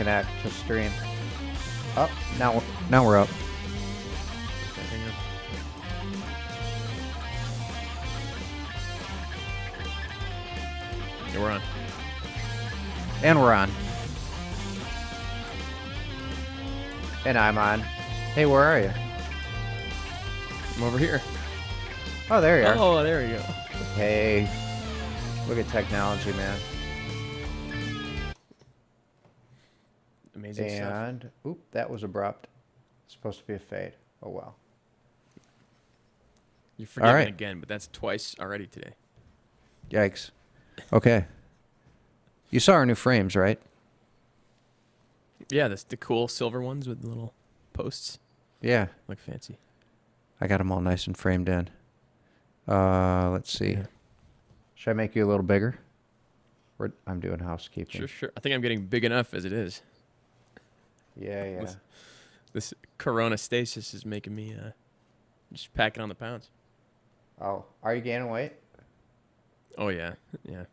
connect to stream. Up. Now we're up. Okay, hang on. Yeah, we're on. And we're on. And I'm on. Hey, where are you? I'm over here. Oh, there you are. Oh, there you go. Hey. Look at technology, man. Amazing stuff. And, oop, that was abrupt. It's supposed to be a fade. Oh, well. You're forgetting right. again, but that's twice already today. Yikes. Okay. You saw our new frames, right? Yeah, the cool silver ones with the little posts. Yeah. Look fancy. I got them all nice and framed in. Let's see. Yeah. Should I make you a little bigger? I'm doing housekeeping. Sure. I think I'm getting big enough as it is. Yeah. This corona stasis is making me just packing on the pounds. Oh, are you gaining weight? Oh, yeah. Yeah.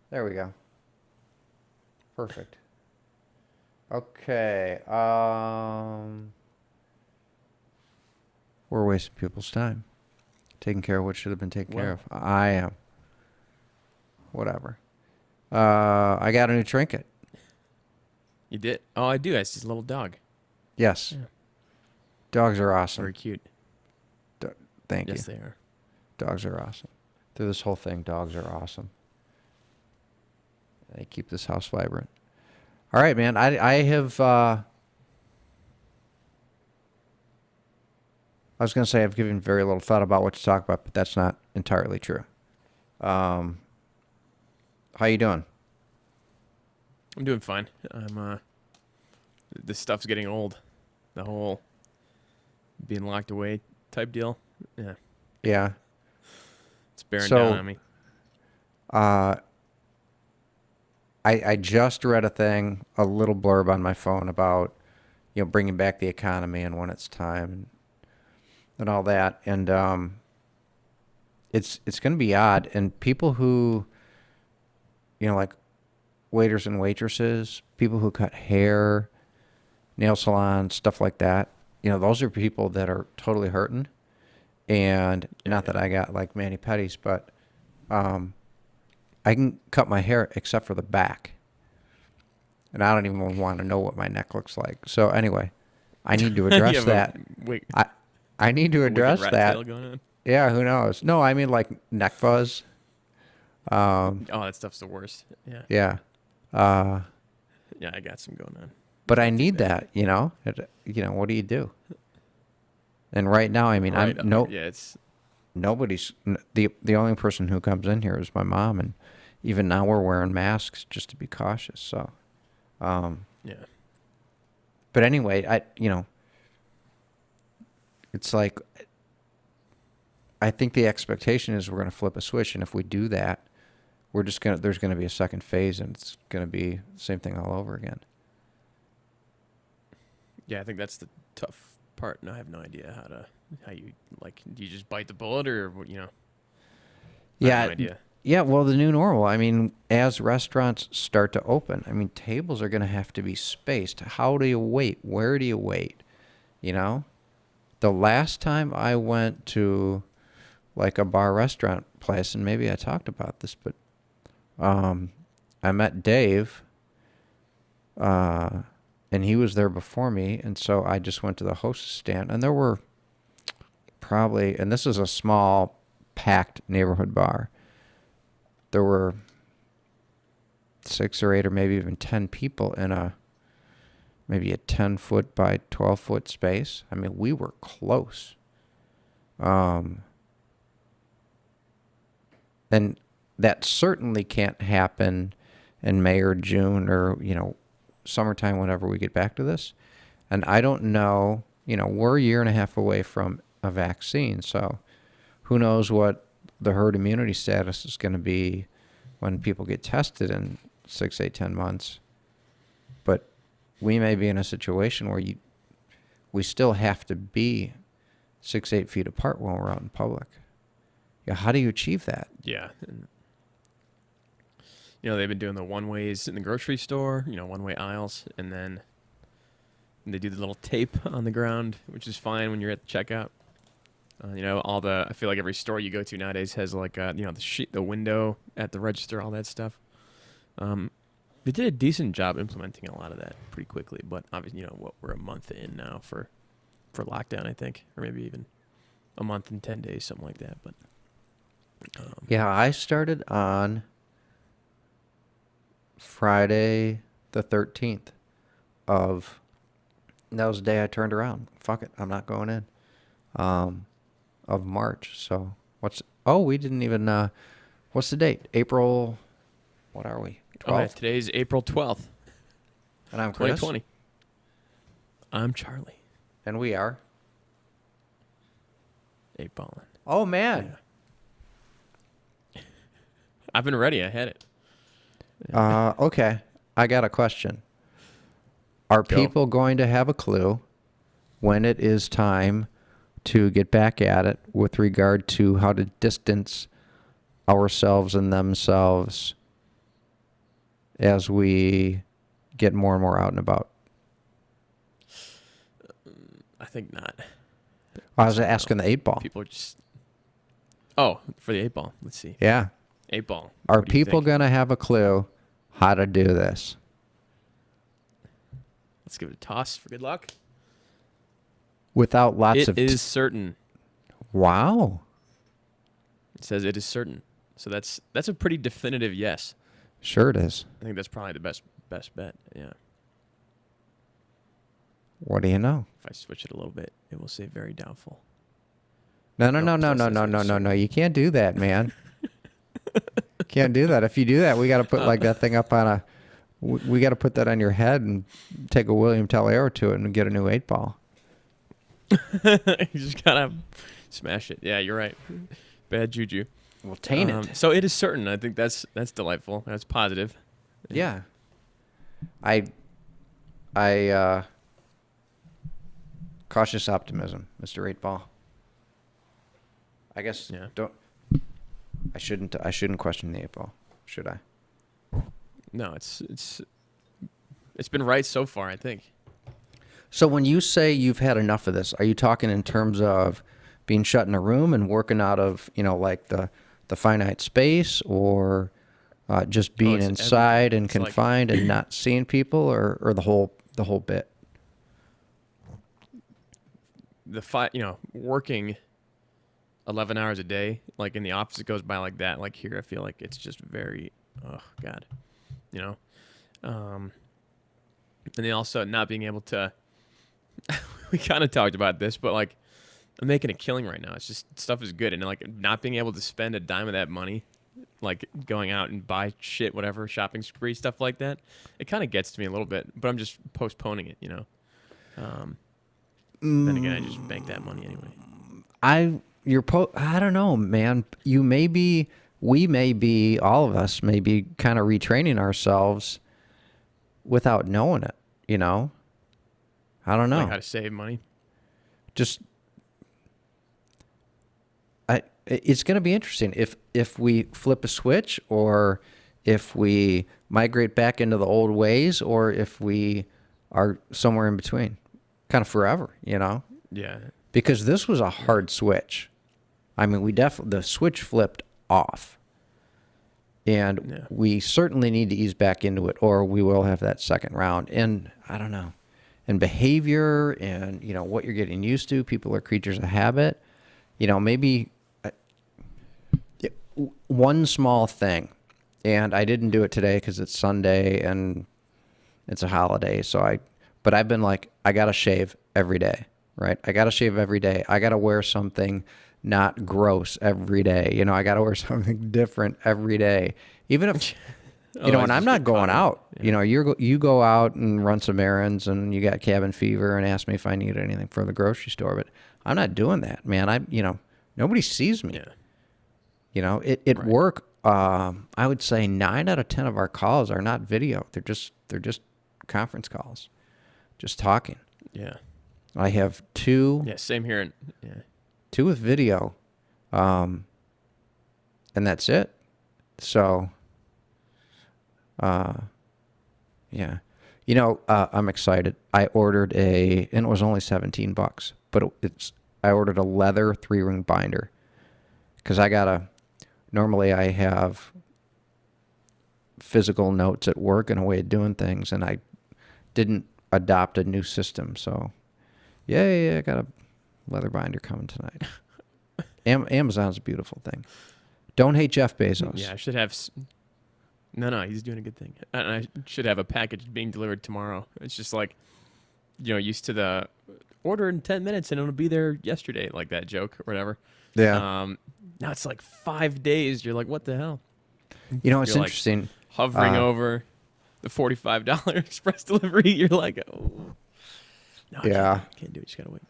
There we go. Perfect. Okay. We're wasting people's time. Taking care of what should have been taken care of. I am. Whatever. I got a new trinket. You did? Oh, I do. It's this little dog. Yes. Yeah. Dogs are awesome. Very cute. Thank you. Yes, they are. Dogs are awesome. Through this whole thing, dogs are awesome. They keep this house vibrant. All right, man. I have... I was going to say I've given very little thought about what to talk about, but that's not entirely true. How you doing? I'm doing fine. This stuff's getting old. The whole being locked away type deal. Yeah. Yeah. It's bearing So, down on me. I just read a little blurb on my phone about, bringing back the economy and when it's time and all that. And it's going to be odd. And people who, like waiters and waitresses, people who cut hair, nail salons, stuff like that, those are people that are totally hurting. And not that I got like mani-pedis, but I can cut my hair except for the back. And I don't even want to know what my neck looks like. So anyway, I need to address that. I need to address that. Going on. Yeah, who knows? No, I mean like neck fuzz. Oh, that stuff's the worst. Yeah. Yeah. Yeah, I got some going on. But I need that, what do you do? And right now, I mean, Right. it's nobody's the only person who comes in here is my mom, and even now we're wearing masks just to be cautious. So, yeah. But anyway, it's like I think the expectation is we're going to flip a switch, and if we do that, there's going to be a second phase, and it's going to be the same thing all over again. Yeah, I think that's the tough part, and I have no idea how you do you just bite the bullet or I Yeah, have no idea. Yeah, well, the new normal. I mean, as restaurants start to open, I mean, tables are going to have to be spaced. How do you wait? Where do you wait? The last time I went to like a bar restaurant place, and maybe I talked about this, but I met Dave, and he was there before me, and so I just went to the hostess stand, and there were probably, and this is a small, packed neighborhood bar, there were 6 or 8 or maybe even 10 people in maybe a 10-foot by 12-foot space. I mean, we were close. And that certainly can't happen in May or June or, summertime whenever we get back to this. And I don't know, we're a year and a half away from a vaccine. So who knows what the herd immunity status is going to be when people get tested in 6, 8, 10 months. But we may be in a situation where we still have to be 6, 8 feet apart when we're out in public. Yeah, how do you achieve that? Yeah. they've been doing the one ways in the grocery store, one way aisles, and then they do the little tape on the ground, which is fine when you're at the checkout. I feel like every store you go to nowadays has like, the window at the register, all that stuff. They did a decent job implementing a lot of that pretty quickly, but obviously, we're a month in now for lockdown, I think, or maybe even a month and 10 days, something like that. But Yeah, I started on Friday the 13th of, that was the day I turned around. Fuck it, I'm not going in. Of March. So we didn't even, what's the date? April, what are we? 12th? today's April 12th, And I'm Chris. 2020. I'm Charlie. And we are. 8-balling. Oh, man. I've been ready. I had it. Okay. I got a question. Are Go. people going to have a clue when it is time to get back at it with regard to how to distance ourselves and themselves as we get more and more out and about? I think not. I was asking the 8-ball. People are just... Oh, for the 8-ball. Let's see. Yeah. 8-ball. Are What do you people think? going to have a clue how to do this? Let's give it a toss for good luck. Without lots It of... is certain. Wow. It says it is certain. So that's a pretty definitive yes. Sure it is. I think that's probably the best bet. Yeah. What do you know? If I switch it a little bit, it will say very doubtful. No. You can't do that, man. Can't do that. If you do that, we got to put like that thing up on a... We got to put that on your head and take a William Tell arrow to it and get a new 8-ball. You just gotta smash it. Yeah, you're right. Bad juju. Well, taint it. So it is certain. I think that's delightful. That's positive. Yeah. I cautious optimism, Mr. 8-ball. I guess Yeah. I shouldn't question the 8-ball, should I? No, it's been right so far, I think. So when you say you've had enough of this, are you talking in terms of being shut in a room and working out of, like the finite space, or just being it's inside and It's like- confined and not seeing people, or the whole bit? Working 11 hours a day, like in the office, it goes by like that. Like here, I feel like it's just very, oh God, and then also not being able to, we kind of talked about this, but like I'm making a killing right now. It's just stuff is good. And like not being able to spend a dime of that money, like going out and buy shit, whatever, shopping spree, stuff like that. It kind of gets to me a little bit, but I'm just postponing it, Then again, I just bank that money anyway. I don't know, man. We may be, all of us may be kind of retraining ourselves without knowing it, I don't know. Like how to save money. Just, it's going to be interesting if we flip a switch, or if we migrate back into the old ways, or if we are somewhere in between, kind of forever, Yeah. because this was a hard switch. I mean, the switch flipped off, and Yeah. we certainly need to ease back into it, or we will have that second round. And I don't know, and behavior, and what you're getting used to. People are creatures of habit. Maybe one small thing, and I didn't do it today because it's Sunday and it's a holiday. But I've been like, I gotta shave every day, right? I gotta shave every day. I gotta wear something not gross every day. I gotta wear something different every day, even if and I'm not going out. Yeah. You go out and run some errands, and you got cabin fever, and ask me if I need anything from the grocery store. But I'm not doing that, man. Nobody sees me. Yeah. At Right. work, I would say 9 out of 10 of our calls are not video. They're just conference calls, just talking. Yeah. I have two Yeah. Same here. Yeah. with video, and that's it. So Yeah. I'm excited. I ordered and it was only $17, but I ordered a leather 3-ring binder because normally I have physical notes at work and a way of doing things, and I didn't adopt a new system. So, I got a leather binder coming tonight. Amazon's a beautiful thing. Don't hate Jeff Bezos. Yeah, I should have. No, he's doing a good thing. And I should have a package being delivered tomorrow. It's just like, used to the order in 10 minutes and it'll be there yesterday, like that joke or whatever. Yeah. Now it's like 5 days. You're like, what the hell? It's You're, like, interesting. hovering over the $45 express delivery. You're like, oh. No, Yeah. can't do it. Just gotta wait.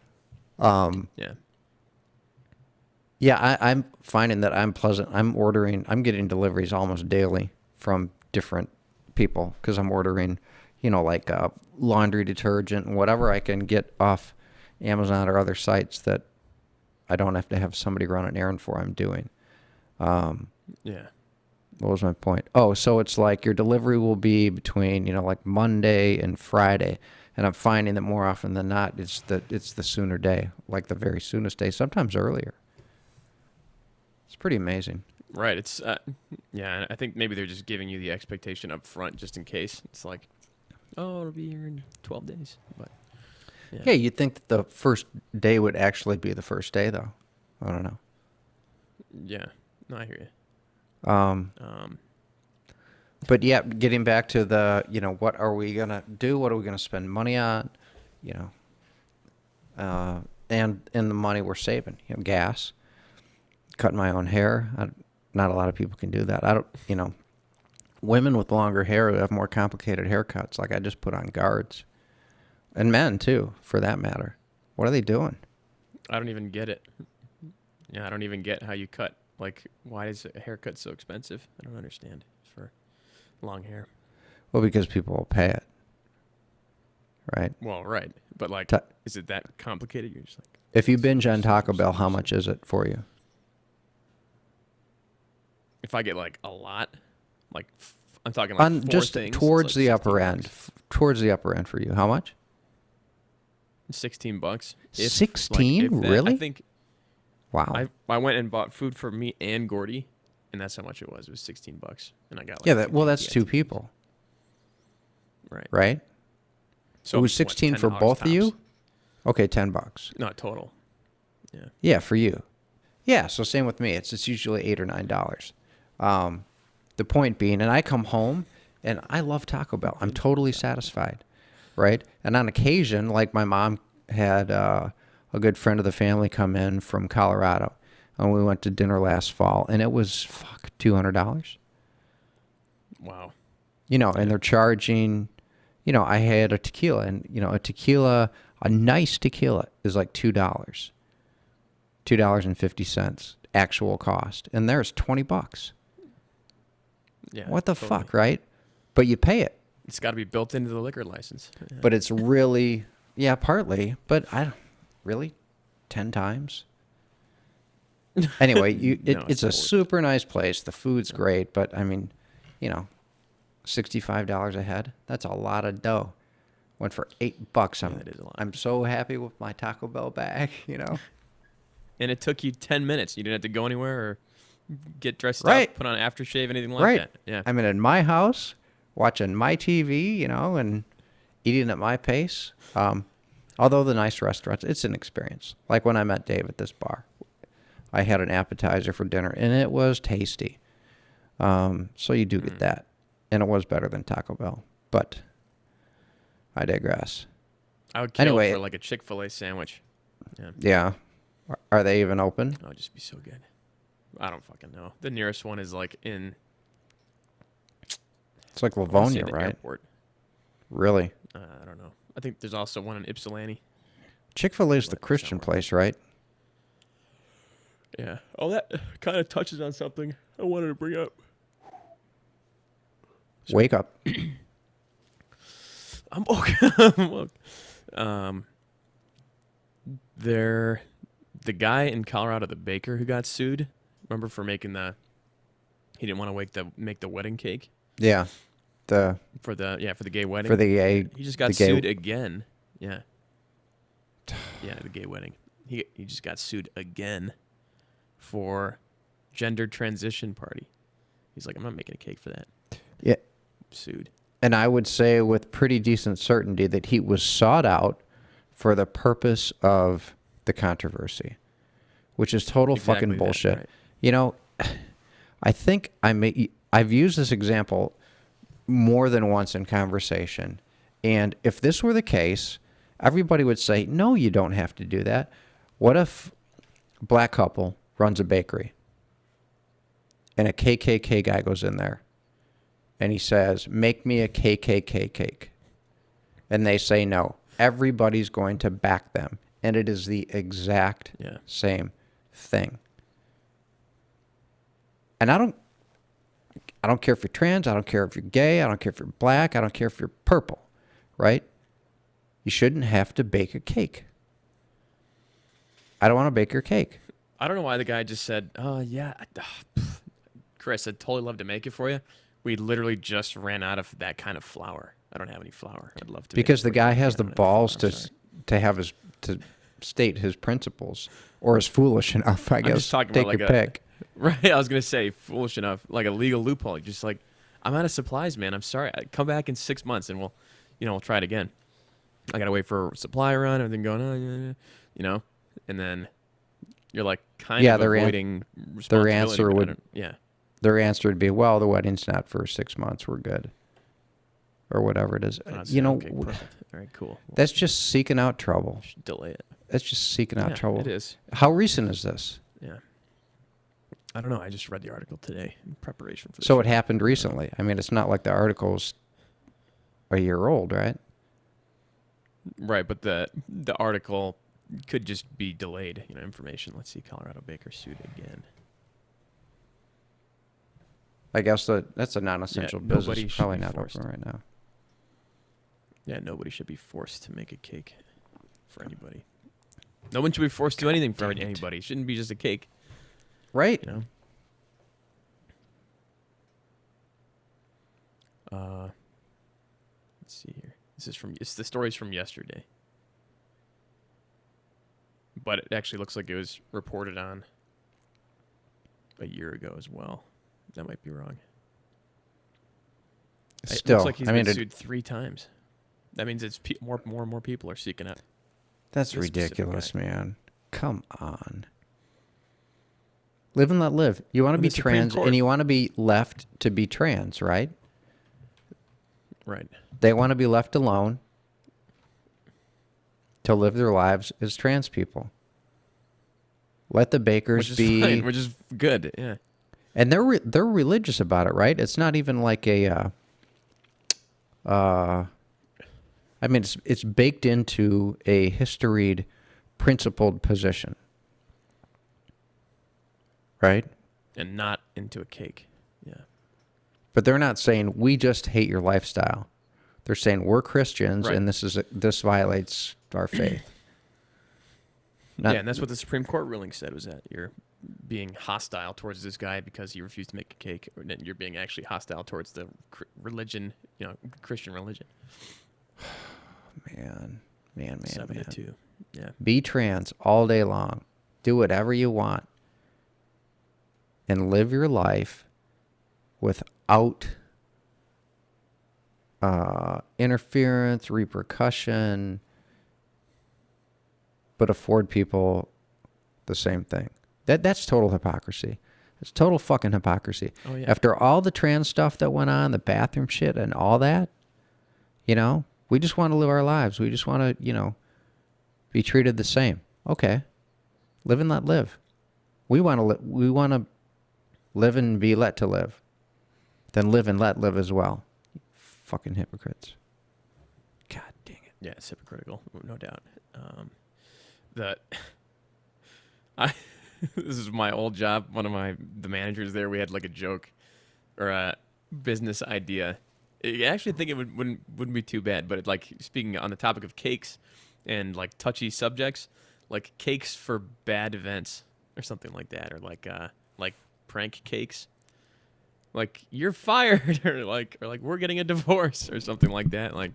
Yeah. Yeah, I'm finding that I'm getting deliveries almost daily from different people because I'm ordering, like laundry detergent and whatever I can get off Amazon or other sites that I don't have to have somebody run an errand for. I'm doing. Yeah. What was my point? Oh, so it's like your delivery will be between, like Monday and Friday. And I'm finding that more often than not, it's the sooner day, like the very soonest day, sometimes earlier. It's pretty amazing. Right. It's yeah. I think maybe they're just giving you the expectation up front, just in case. It's like, oh, it'll be here in 12 days. But yeah, you'd think that the first day would actually be the first day, though. I don't know. Yeah. No, I hear you. But yeah, getting back to the, what are we gonna do? What are we gonna spend money on? And the money we're saving. Gas. Cutting my own hair. Not a lot of people can do that. I don't. Women with longer hair who have more complicated haircuts. Like I just put on guards, and men too, for that matter. What are they doing? I don't even get it. Yeah, I don't even get how you cut. Like, why is a haircut so expensive? I don't understand for long hair. Well, because people will pay it, right? Well, right, but like, is it that complicated? You're just like, if you binge on Taco Bell, how much is it for you? if I get like a lot, like I'm talking like four just things, towards like the upper end. Towards the upper end for you, how much? $16. 16? Really? I think. Wow. I went and bought food for me and Gordy, and that's how much it was. It was $16, and I got like that's 2 people, right? Right. So it was 16 for both of you. Okay, $10. Not total. Yeah. Yeah, for you. Yeah. So same with me. It's usually $8 or $9. The point being, and I come home and I love Taco Bell. I'm totally satisfied, right? And on occasion, like my mom had a good friend of the family come in from Colorado, and we went to dinner last fall, and it was $200. Wow. And they're charging. I had a tequila, and a nice tequila is like $2, $2.50 actual cost, and there's $20. Yeah. What the totally. fuck, right? But you pay it. It's got to be built into the liquor license. Yeah. But it's really, partly. But really, 10 times. Anyway, it's a super nice place. The food's great, but I mean, $65 a head. That's a lot of dough. Went for $8. That is a lot. I'm so happy with my Taco Bell bag. And it took you 10 minutes. You didn't have to go anywhere or get dressed Right. up, put on aftershave, anything like Right. that. Yeah. I'm in my house, watching my TV, and eating at my pace. Although the nice restaurants, it's an experience. Like when I met Dave at this bar, I had an appetizer for dinner, and it was tasty. So you do get that. And it was better than Taco Bell. But I digress. I would kill Anyway. for like a Chick-fil-A sandwich. Yeah. Yeah. Are they even open? That would just be so good. I don't fucking know. The nearest one is like in It's like I wanna say Livonia, the right? airport. Really? I don't know. I think there's also one in Ypsilanti. Chick-fil-A is the Like Christian somewhere. place, right? Yeah. Oh, that kind of touches on something I wanted to bring up. Wake up. I'm okay. The guy in Colorado, the baker who got sued, remember for making he didn't want to make the wedding cake. Yeah. the for the gay wedding. for the gay. He just got the gay- sued again. Yeah. Yeah, the gay wedding. He just got sued again for gender transition party. He's like, I'm not making a cake for that. Yeah, Sued. and I would say with pretty decent certainty that he was sought out for the purpose of the controversy, which is total Exactly fucking that, bullshit. right. You know, I think I've used this example more than once in conversation, and if this were the case, everybody would say, no, you don't have to do that. What if a black couple runs a bakery and a KKK guy goes in there and he says, make me a KKK cake. And they say no. Everybody's going to back them. And it is the exact Yeah. same thing. And I don't care if you're trans. I don't care if you're gay. I don't care if you're black. I don't care if you're purple, right? You shouldn't have to bake a cake. I don't want to bake your cake. I don't know why the guy just said, yeah, Chris, I'd totally love to make it for you. We literally just ran out of that kind of flour. I don't have any flour. I'd love to. Because the make it for you. guy has I the don't have balls flour, I'm to sorry. to have his to state his principles, or is foolish enough, I guess. just talking Take about your like a- pick. Right, I was gonna say foolish enough, like a legal loophole. Just like, I'm out of supplies, man. I'm sorry. Come back in 6 months and we'll try it again. I gotta wait for a supply run, everything going on, and then you're like kind Yeah, of their avoiding answer responsibility. but I would- don't- yeah, Their answer would be, well, the wedding's not for 6 months. We're good. Or whatever it is. I'd say, You know, okay, perfect. All right, cool. We'll that's just seeking out trouble. just delay it. That's just seeking out Yeah, trouble. it is. How recent is this? Yeah. I don't know. I just read the article today in preparation for this. So it happened recently. I mean, it's not like the article's a year old, right? Right, but the article could just be delayed. Information. Let's see. Colorado baker sued again. I guess that's a non-essential Yeah, business. nobody should Probably be not forced. open right now. Yeah, nobody should be forced to make a cake for anybody. No one should be forced to do anything for dang it. anybody. It shouldn't be just a cake, Right. you know? Let's see here. It's the story's from yesterday. But it actually looks like it was reported on a year ago as well. That might be wrong. It Still, looks like he's I mean, been sued 3 times. That means it's more and more people are seeking out. that's this specific ridiculous, guy. man. Come on. Live and let live. You want to And be the Supreme trans, Court- and you want to be left to be trans, right? Right. They want to be left alone to live their lives as trans people. Let the bakers Which is be, fine, which is good. Yeah. and they're religious about it, right? It's not even like a, I mean, it's baked into a historied, principled position, right? And not into a cake. Yeah. But they're not saying we just hate your lifestyle. They're saying we're Christians Right. and this violates our faith. Not- Yeah, and that's what the Supreme Court ruling said, was that you're being hostile towards this guy because he refused to make a cake, or that you're being actually hostile towards the religion, Christian religion. Man. 7-2. Yeah. Be trans all day long. Do whatever you want. And live your life without interference, repercussion, but afford people the same thing. That's total hypocrisy. It's total fucking hypocrisy. Oh, yeah. After all the trans stuff that went on, the bathroom shit and all that, we just want to live our lives. We just want to, be treated the same. Okay. Live and let live. We want to live and be let to live. Then live and let live as well. Fucking hypocrites. God dang it. Yeah, it's hypocritical, no doubt. This is my old job. The managers there, we had like a joke or a business idea. I actually think it wouldn't be too bad, but speaking on the topic of cakes and like touchy subjects, like cakes for bad events or something like that, or like prank cakes. like you're fired, or like we're getting a divorce or something like that. Like,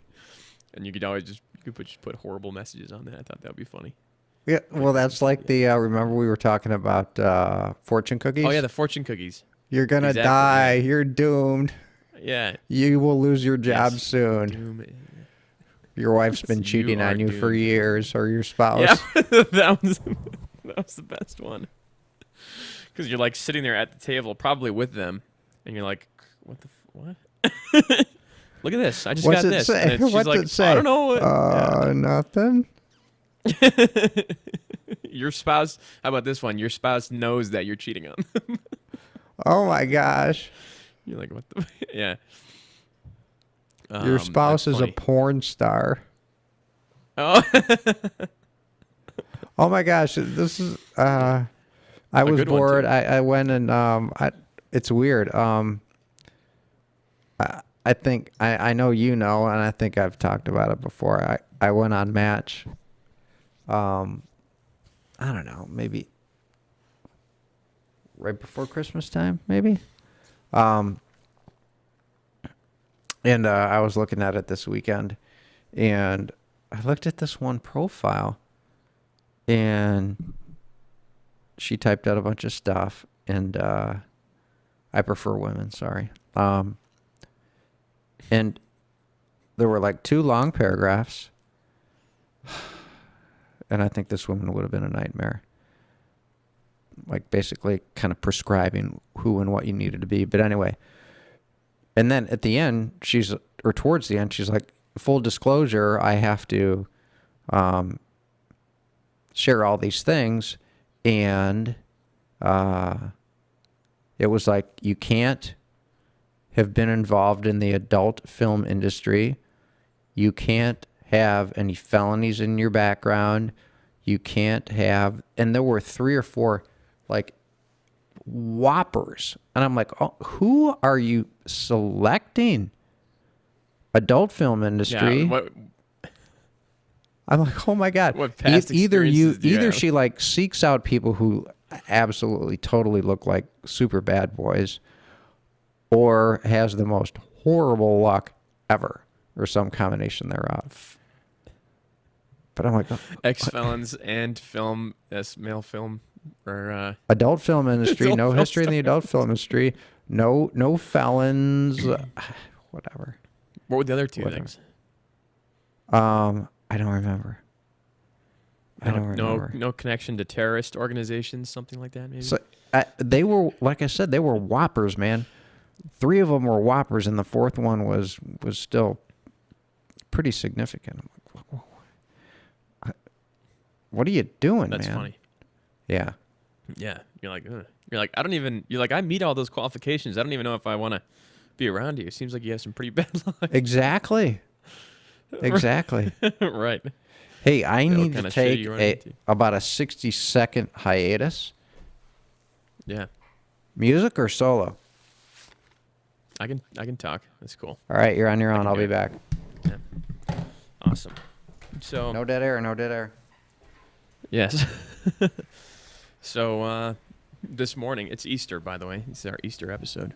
and you could always just just put horrible messages on that. I thought that would be funny. Yeah, well, that's like the remember we were talking about fortune Oh cookies? yeah, the fortune cookies. You're gonna Exactly. die. Yeah. You're doomed. Yeah. You will lose your job Yes. soon. Doom. Your wife's It's been you cheating are on you for doomed. years, or your Yeah, spouse. that was the best one. Because you're like sitting there at the table, probably with them, and you're like, "What the what? Look at this! I just What's got it this." say? And she's What's like, it say? "I don't know what." Yeah. Nothing. Your spouse. How about this one? Your spouse knows that you're cheating on them. Oh my gosh. You're like, "What the?" Yeah. Your spouse That's is a funny. porn star. Oh. Oh my gosh. This is I A was good one, bored. too. I went and it's weird. I think I know you know, and I think I've talked about it before. I went on Match. I don't know, maybe right before Christmas time, maybe. Um, and I was looking at it this weekend, and I looked at this one profile, and she typed out a bunch of stuff, and I prefer women, sorry. And there were like 2 long paragraphs, and I think this woman would have been a nightmare. Like basically kind of prescribing who and what you needed to be. But anyway, and then at the end, or towards the end, she's like, full disclosure, I have to share all these things. And it was like, you can't have been involved in the adult film industry. You can't have any felonies in your background. You can't have, and there were 3 or 4 like whoppers. And I'm like, oh, who are you selecting? Adult film industry. Yeah. What? I'm like, oh my God. What past Either experiences do you have? she like seeks out people who absolutely totally look like super bad boys, or has the most horrible luck ever, or some combination thereof. But I'm like, Ex-felons and film, male film, or adult film industry, Adult no film history in the adult film industry, no felons, whatever. what were the other 2 Whatever. things? I don't remember. I don't remember. No connection to terrorist organizations, something like that, maybe. So they were, like I said, they were whoppers, man. 3 of them were whoppers, and the 4th one was still pretty significant. I'm like, what are you doing, That's man? funny. Yeah. Yeah, you're like, ugh. You're like, you're like, I meet all those qualifications. I don't even know if I want to be around you. It seems like you have some pretty bad luck. Exactly. Exactly. Right. Hey, I What need kind to of shit take you running into? about a 60-second hiatus. Yeah, Music or solo? I can talk. That's cool. All right, you're on your I own. can I'll do be it. back. Yeah. Awesome. So No dead air. No dead air. yes. So this morning, it's Easter, by the way. It's our Easter episode.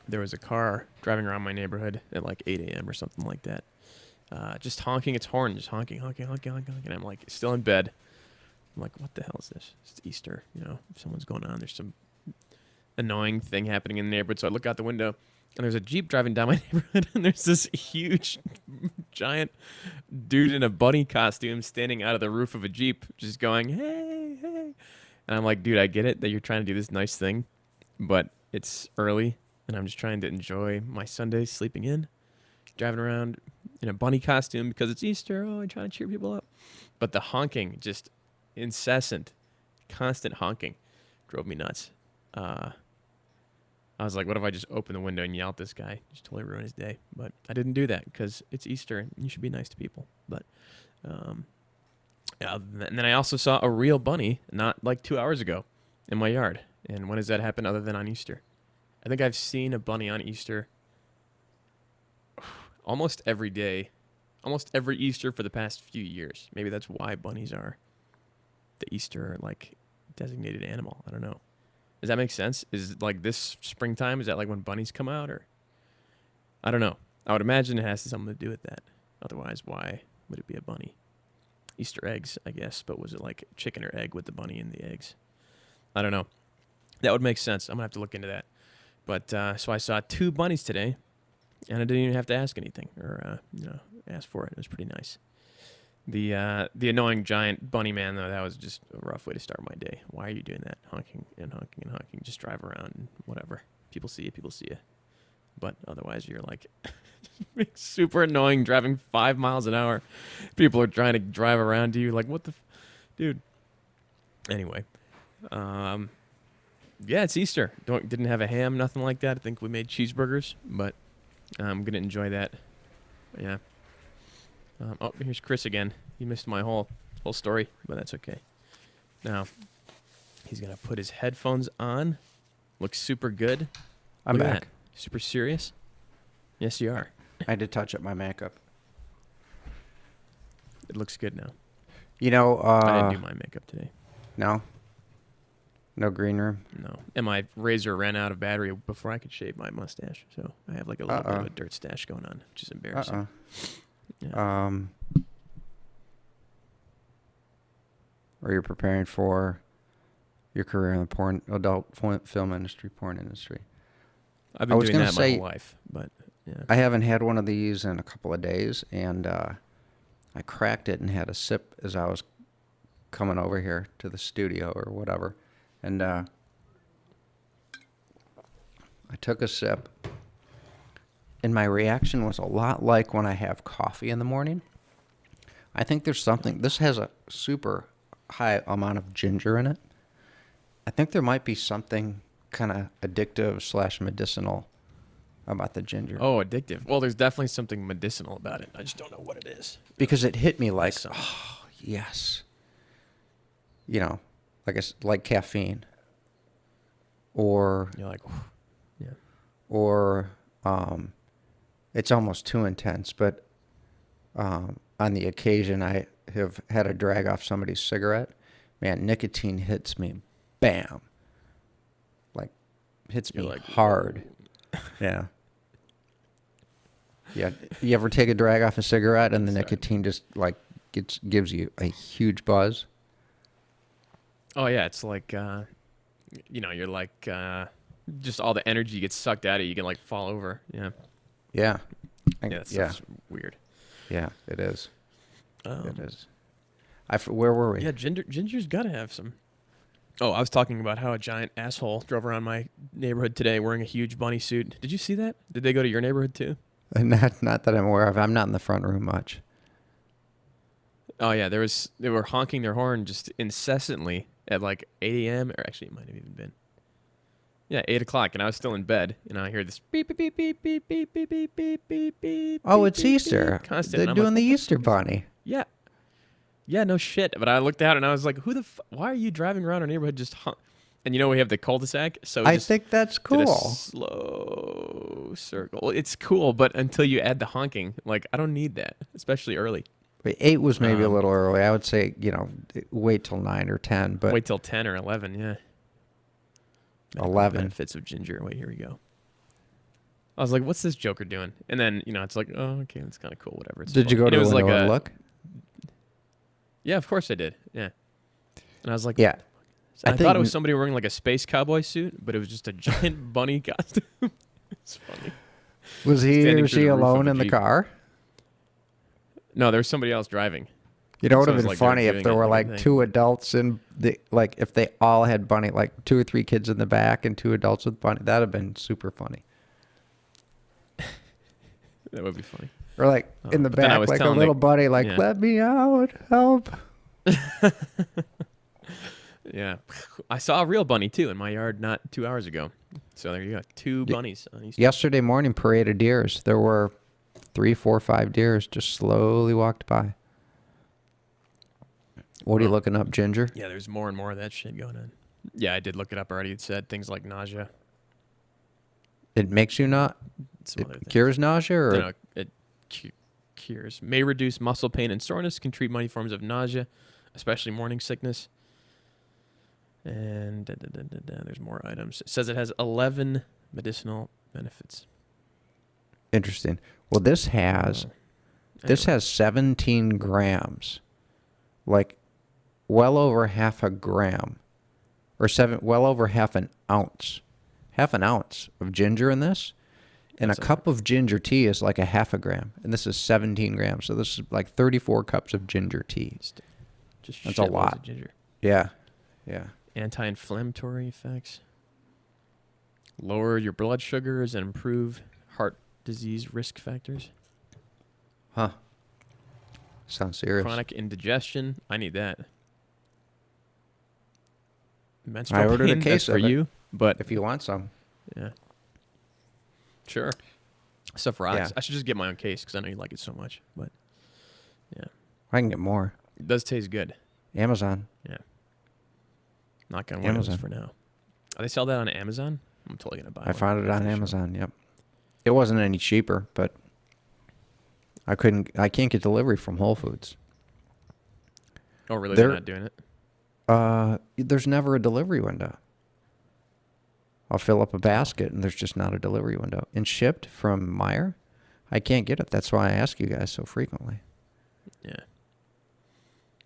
There was a car driving around my neighborhood at like 8 a.m. or something like that. Just honking its horn, just honking. And I'm like, still in bed. I'm like, what the hell is this? It's Easter. You know, if someone's going on, there's some annoying thing happening in the neighborhood. So I look out the window, and there's a Jeep driving down my neighborhood, and there's this huge, giant dude in a bunny costume standing out of the roof of a Jeep, just going, hey, hey. And I'm like, dude, I get it that you're trying to do this nice thing, but it's early, and I'm just trying to enjoy my Sunday sleeping in, driving around in a bunny costume because it's Easter. Oh, I'm trying to cheer people up. But the honking, just incessant, constant honking, drove me nuts. I was like, what if I just open the window and yell at this guy? Just totally ruin his day. But I didn't do that because it's Easter and you should be nice to people. But yeah, and then I also saw a real bunny not like 2 hours ago in my yard. And when does that happen other than on Easter? I think I've seen a bunny on Easter almost every day, almost every Easter for the past few years. Maybe that's why bunnies are the Easter like designated animal. I don't know. Does that make sense? Is it like this springtime? Is that like when bunnies come out, or I don't know. I would imagine it has something to do with that. Otherwise, why would it be a bunny? Easter eggs, I guess, but was it like chicken or egg with the bunny and the eggs? I don't know. That would make sense. I'm gonna have to look into that. But so I saw 2 bunnies today, and I didn't even have to ask anything or ask for it. It was pretty nice. The annoying giant bunny man though, that was just a rough way to start my day. Why are you doing that? Honking and honking and honking. Just drive around and whatever. People see you. People see you. But otherwise, you're like super annoying driving 5 miles an hour. People are trying to drive around you. Like, what the, dude? Anyway, yeah, it's Easter. Didn't have a ham, nothing like that. I think we made cheeseburgers, but I'm gonna enjoy that. Yeah. Oh, here's Chris again. He missed my whole story, but that's okay. Now, he's gonna put his headphones on. Looks super good. I'm Look at back. that. Super serious? Yes, you are. I had to touch up my makeup. It looks good now. You know, I didn't do my makeup today. no green room. No. And my razor ran out of battery before I could shave my mustache. So I have like a little bit of a dirt stash going on, which is embarrassing. Yeah. Or you're preparing for your career in the adult film industry, porn industry. I've I been was doing gonna that my say- whole life, but yeah. I haven't had one of these in a couple of days, and I cracked it and had a sip as I was coming over here to the studio or whatever. And I took a sip, and my reaction was a lot like when I have coffee in the morning. I think there's something, this has a super high amount of ginger in it. I think there might be something kind of addictive / medicinal about the ginger. Oh, addictive. Well, there's definitely something medicinal about it. I just don't know what it is. Because it hit me like, So- oh, yes. You know, like caffeine. Or You're like, yeah. or it's almost too intense, but on the occasion I have had to drag off somebody's cigarette, man, nicotine hits me, bam, like hits You're me like, hard. Yeah. Yeah. You ever take a drag off a cigarette and the Sorry. nicotine just like gives you a huge buzz? Oh yeah, it's like you're like just all the energy gets sucked out of you. You can like fall over. Yeah. Yeah. Yeah, that Yeah. stuff's weird. Yeah. It is. Um, It is. Where were we? Yeah, ginger's got to have some. Oh, I was talking about how a giant asshole drove around my neighborhood today wearing a huge bunny suit. Did you see that? Did they go to your neighborhood too? Not that I'm aware of. I'm not in the front room much. Oh yeah, they were honking their horn just incessantly at like 8 a.m. or actually it might have even been. Yeah, 8 o'clock, and I was still in bed, and I hear this beep beep beep beep beep beep beep beep beep beep beep. Oh, beep, it's beep, Easter. beep, constant. They're And I'm doing like, the what Easter fuck is- bunny. Yeah. Yeah, no shit. But I looked out and I was like, why are you driving around our neighborhood just And we have the cul-de-sac, so I just think that's did a cool. slow circle. Well, it's cool, but until you add the honking, like I don't need that, especially early. Wait, 8 was maybe a Um, little early. I would say, wait till 9 or 10, but Wait till 10 or 11, yeah. Medical 11. benefits of ginger. Wait, here we go. I was like, what's this Joker doing? And then, it's like, oh, okay, that's kind of cool, whatever. It's did you fun. go And to it the was window like and a, look? Yeah, of course I did. Yeah. And I was like, Yeah. And I think thought it was n- somebody wearing like a space cowboy suit, but it was just a giant bunny costume. It's funny. Was he standing or through she the roof of alone a in the Jeep. car? No, there was somebody else driving. You know, it would So have it's been like they're funny if doing there it were like a like thing. 2 adults if they all had bunny, like 2 or 3 kids in the back and 2 adults with bunny. That'd have been super funny. That would be funny. Or like in the but then I back, was like a telling the- little bunny, like, yeah. let me out, help. Yeah. I saw a real bunny too in my yard not 2 hours ago. So there you go. 2 bunnies on Easter. Yesterday morning, parade of deers. There were 3, 4, 5 deers just slowly walked by. What are you looking up, Ginger? Yeah, there's more and more of that shit going on. Yeah, I did look it up already. It said things like nausea. It makes you not. Some other It things. cures nausea, or No, it cures. May reduce muscle pain and soreness. Can treat many forms of nausea, especially morning sickness. And there's more items. It says it has 11 medicinal benefits. Interesting. Well, this has Oh, this anyway. has 17 grams, like well over half a gram, or well over half an ounce of ginger in this. And a That's like cup of ginger tea is like a half a gram, and this is 17 grams. So this is like 34 cups of ginger tea. just That's a shitloads lot. of ginger. Yeah, yeah. Anti-inflammatory effects. Lower your blood sugars and improve heart disease risk factors. Huh. Sounds serious. Chronic indigestion. I need that. I Menstrual ordered a pain, case that's for of it. you. But If you want some. yeah, sure. Stuff rocks. Yeah. I should just get my own case because I know you like it so much. But yeah, I can get more. it does taste good. Amazon. Yeah. Knock on wood at least Amazon. for now. Oh, they sell that on Amazon? I'm totally gonna buy one. I found it on for sure. Amazon. Yep. It wasn't any cheaper, but I can't get delivery from Whole Foods. Oh, really? They're- They're not doing it? There's never a delivery window. I'll fill up a basket and there's just not a delivery window. And shipped from Meyer, I can't get it. That's why I ask you guys so frequently. Yeah.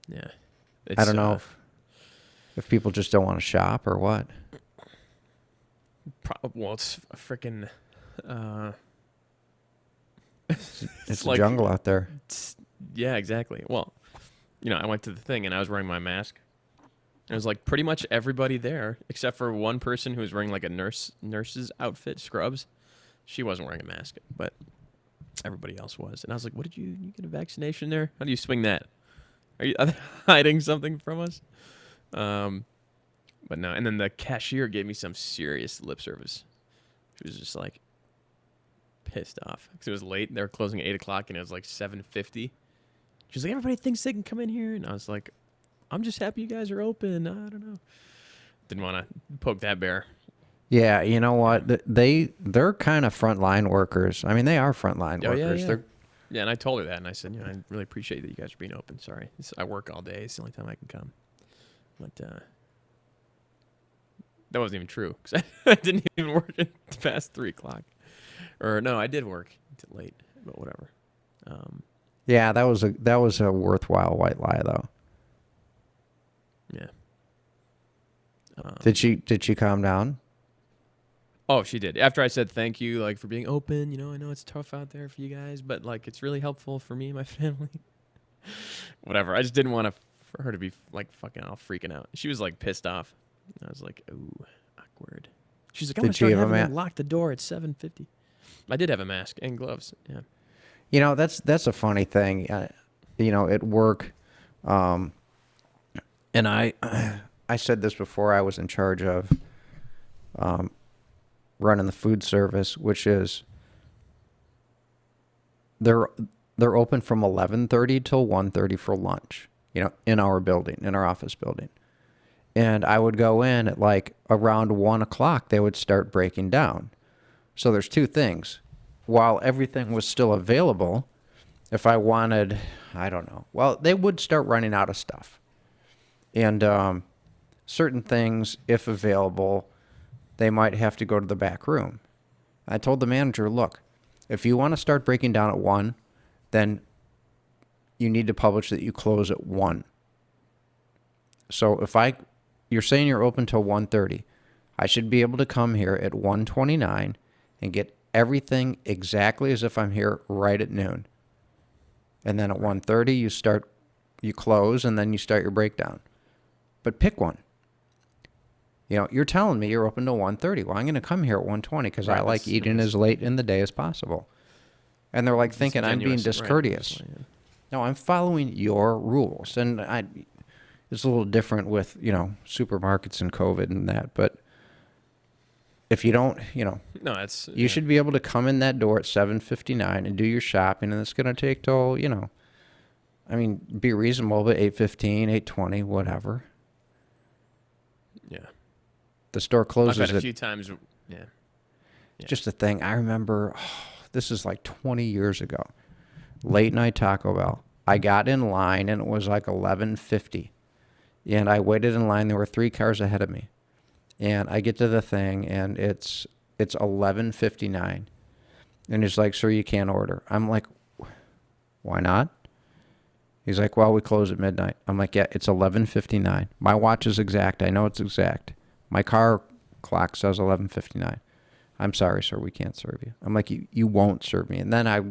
Yeah. I don't know if people just don't want to shop or what. Well, it's a freaking. It's a like- jungle out there. Yeah, exactly. Well, I went to the thing and I was wearing my mask. It was like pretty much everybody there except for one person who was wearing like a nurse's outfit, scrubs. She wasn't wearing a mask, but everybody else was. And I was like, "What you get a vaccination there? How do you swing that? Are you hiding something from us?" But no. And then the cashier gave me some serious lip service. She was just like pissed off because it was late. They were closing at 8:00 and it was like 7:50. She was like, "Everybody thinks they can come in here," and I was like, "I'm just happy you guys are open. I don't know." Didn't want to poke that bear. Yeah, you know what? They're kind of frontline workers. I mean, they are frontline Oh, yeah, workers. yeah. They're Yeah, and I told her that, and I said, I really appreciate that you guys are being open. Sorry, I work all day. It's the only time I can come. But that wasn't even true because I didn't even work past 3:00. Or no, I did work until late, but whatever. Yeah, that was a worthwhile white lie though. Yeah. Did she calm down? Oh, she did. After I said thank you, like for being open. I know it's tough out there for you guys, but like it's really helpful for me and my family. Whatever. I just didn't want for her to be like fucking all freaking out. She was like pissed off. I was like, ooh, awkward. She's like, I'm gonna Did she start have a having them ma- lock the door at 7:50. I did have a mask and gloves. Yeah. You know, that's a funny thing. At work, and I said this before. I was in charge of running the food service, which is they're open from 11:30 till 1:30 for lunch. In our building, in our office building, and I would go in at like around 1:00. They would start breaking down. So there's two things. While everything was still available, if I wanted, I don't know. Well, they would start running out of stuff. And certain things, if available, they might have to go to the back room. I told the manager, look, if you want to start breaking down at 1, then you need to publish that you close at 1. So you're saying you're open till 1:30, I should be able to come here at 1:29 and get everything exactly as if I'm here right at noon. And then at 1:30 you close, and then you start your breakdown. But pick one. You're telling me you're open till 1:30. Well, I'm going to come here at 1:20 because I Right, like that's- eating as late in the day as possible. And they're like thinking I'm being Disingenuous, right, discourteous. obviously, yeah. No, I'm following your rules. And it's a little different with, supermarkets and COVID and that. But if you don't, No, it's you should be able to come in that door at 7:59 and do your shopping, and it's going to take till, be reasonable, but 8:15, 8:20, whatever. Yeah. The store I've closes had a at few times. Yeah. It's just a thing. I remember, this is like 20 years ago. Late night Taco Bell. I got in line and it was like 11:50. And I waited in line. There were 3 cars ahead of me. And I get to the thing, and it's 11:59. And he's like, "Sir, you can't order." I'm like, "Why not?" He's like, "Well, we close at midnight." I'm like, "Yeah, it's 11:59. My watch is exact. I know it's exact. My car clock says 11:59. I'm sorry, sir, we can't serve you." I'm like, you won't serve me." And then I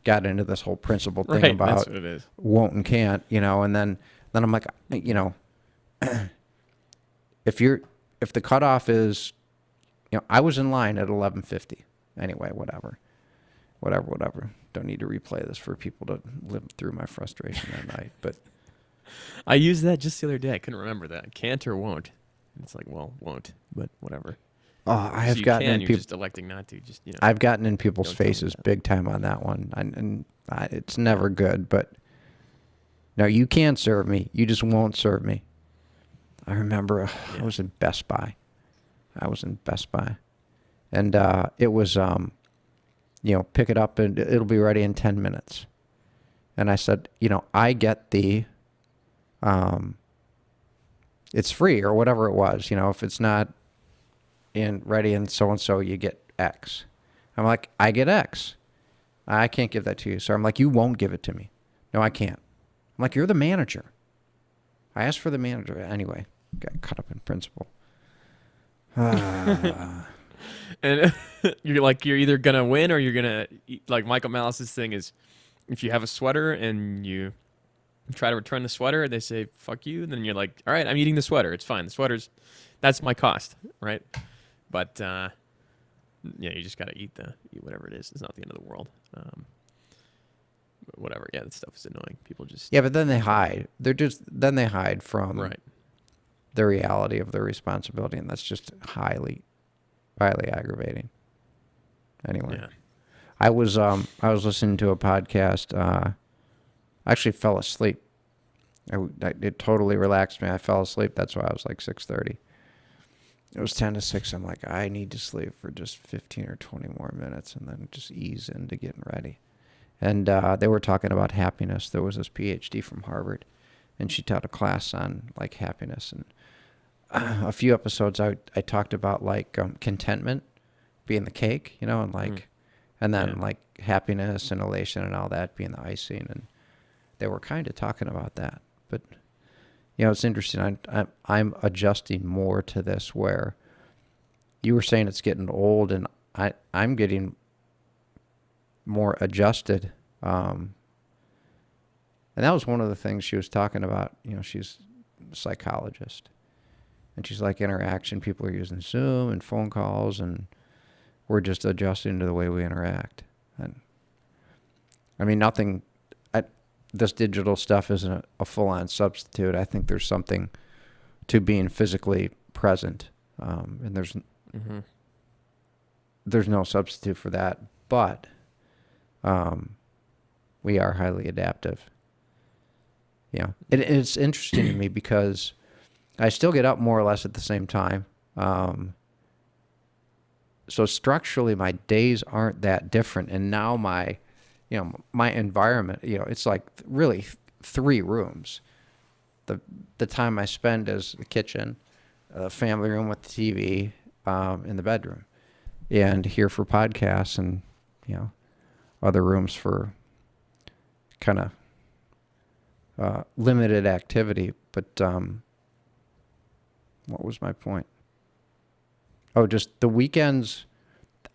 got into this whole principle thing Right. That's about what it is. won't and can't, and then I'm like, if the cutoff is, I was in line at 11:50. Anyway, whatever. Don't need to replay this for people to live through my frustration that night. But I used that just the other day. I couldn't remember that. Can't or won't. And it's like, well, won't, but whatever. I So have you gotten can, in you're people. just electing not to. Just, I've gotten in people's Don't tell me faces that. big time on that one, and it's never good. But no, you can serve me. You just won't serve me. I remember I was in Best Buy. And it was, pick it up and it'll be ready in 10 minutes. And I said, I get it's free or whatever it was. If it's not ready and so, you get X. I'm like, I get X. I can't give that to you. So I'm like, you won't give it to me. No, I can't. I'm like, you're the manager. I asked for the manager. Anyway, got caught up in principle. And you're either going to win or you're going to, like Michael Malice's thing is, if you have a sweater and you try to return the sweater, they say, fuck you. Then you're like, all right, I'm eating the sweater. It's fine. That's my cost, right? But, you just got to eat whatever it is. It's not the end of the world. But whatever. Yeah, that stuff is annoying. People just. Yeah, but then they hide. Then they hide from Right. the reality of their responsibility, and that's just highly, highly aggravating. Anyway, Yeah. I was listening to a podcast. I actually fell asleep. It totally relaxed me. I fell asleep. That's why I was like 6:30. It was 10 to 6. I'm like, I need to sleep for just 15 or 20 more minutes and then just ease into getting ready. And they were talking about happiness. There was this PhD from Harvard, and she taught a class on like happiness. And a few episodes I talked about like contentment being the cake, and like, and then like happiness and elation and all that being the icing. And they were kind of talking about that. But it's interesting. I'm adjusting more to this where you were saying it's getting old, and I'm getting more adjusted. And that was one of the things she was talking about. She's a psychologist, and she's like, interaction. People are using Zoom and phone calls, and we're just adjusting to the way we interact. And I mean, this digital stuff isn't a full-on substitute. I think there's something to being physically present, and there's no substitute for that. But we are highly adaptive. It's interesting to me because I still get up more or less at the same time. So structurally, my days aren't that different, and now my environment, it's like really 3 rooms. The time I spend is the kitchen, family room with the TV, in the bedroom, and here for podcasts, and other rooms for kind of limited activity. But what was my point? Oh, just the weekends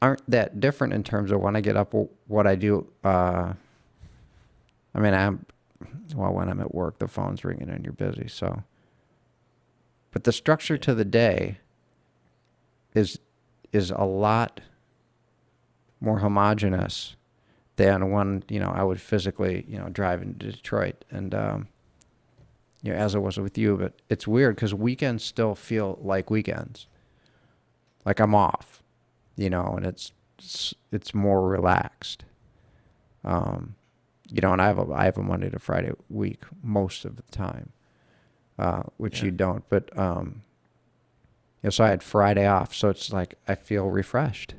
aren't that different in terms of when I get up, what I do. When I'm at work, the phone's ringing and you're busy. So, but the structure to the day is a lot more homogenous than when I would physically drive into Detroit, and as it was with you. But it's weird because weekends still feel like weekends. Like I'm off, and it's more relaxed. And I have a Monday to Friday week most of the time, which you don't. But so I had Friday off, so it's like I feel refreshed.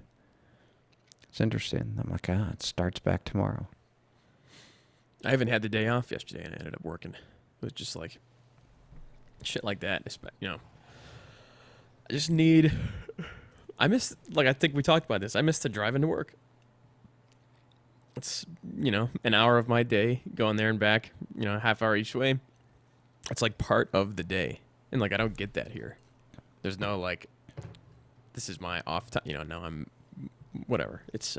It's interesting. I'm like, it starts back tomorrow. I haven't had the day off yesterday, and I ended up working. It was just like, shit like that. I just need. I miss, like, I think we talked about this. I miss the driving to work. It's, an hour of my day going there and back, a half hour each way. It's like part of the day. And like, I don't get that here. There's no like, this is my off time, no, I'm whatever. It's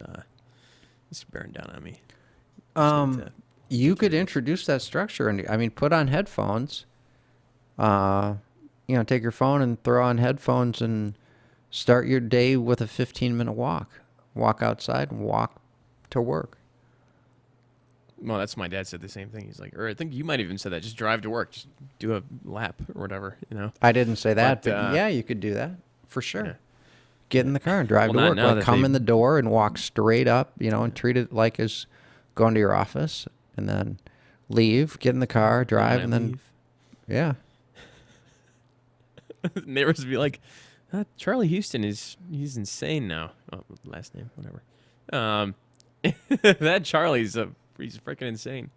bearing down on me. You could introduce that structure and I mean, put on headphones, take your phone and throw on headphones and start your day with a 15-minute walk outside and walk to work. Well, that's my dad said the same thing. He's like, or I think you might even said that. Just drive to work. Just do a lap or whatever, I didn't say that, But, but yeah, you could do that for sure. Yeah. Get in the car and drive Well, to not work. now Like that come they- in the door and walk straight up, and treat it like as going to your office, and then leave, get in the car, drive, and then yeah. Neighbors would be like, Charlie Houston he's insane now. Oh, last name, whatever. That Charlie's he's freaking insane.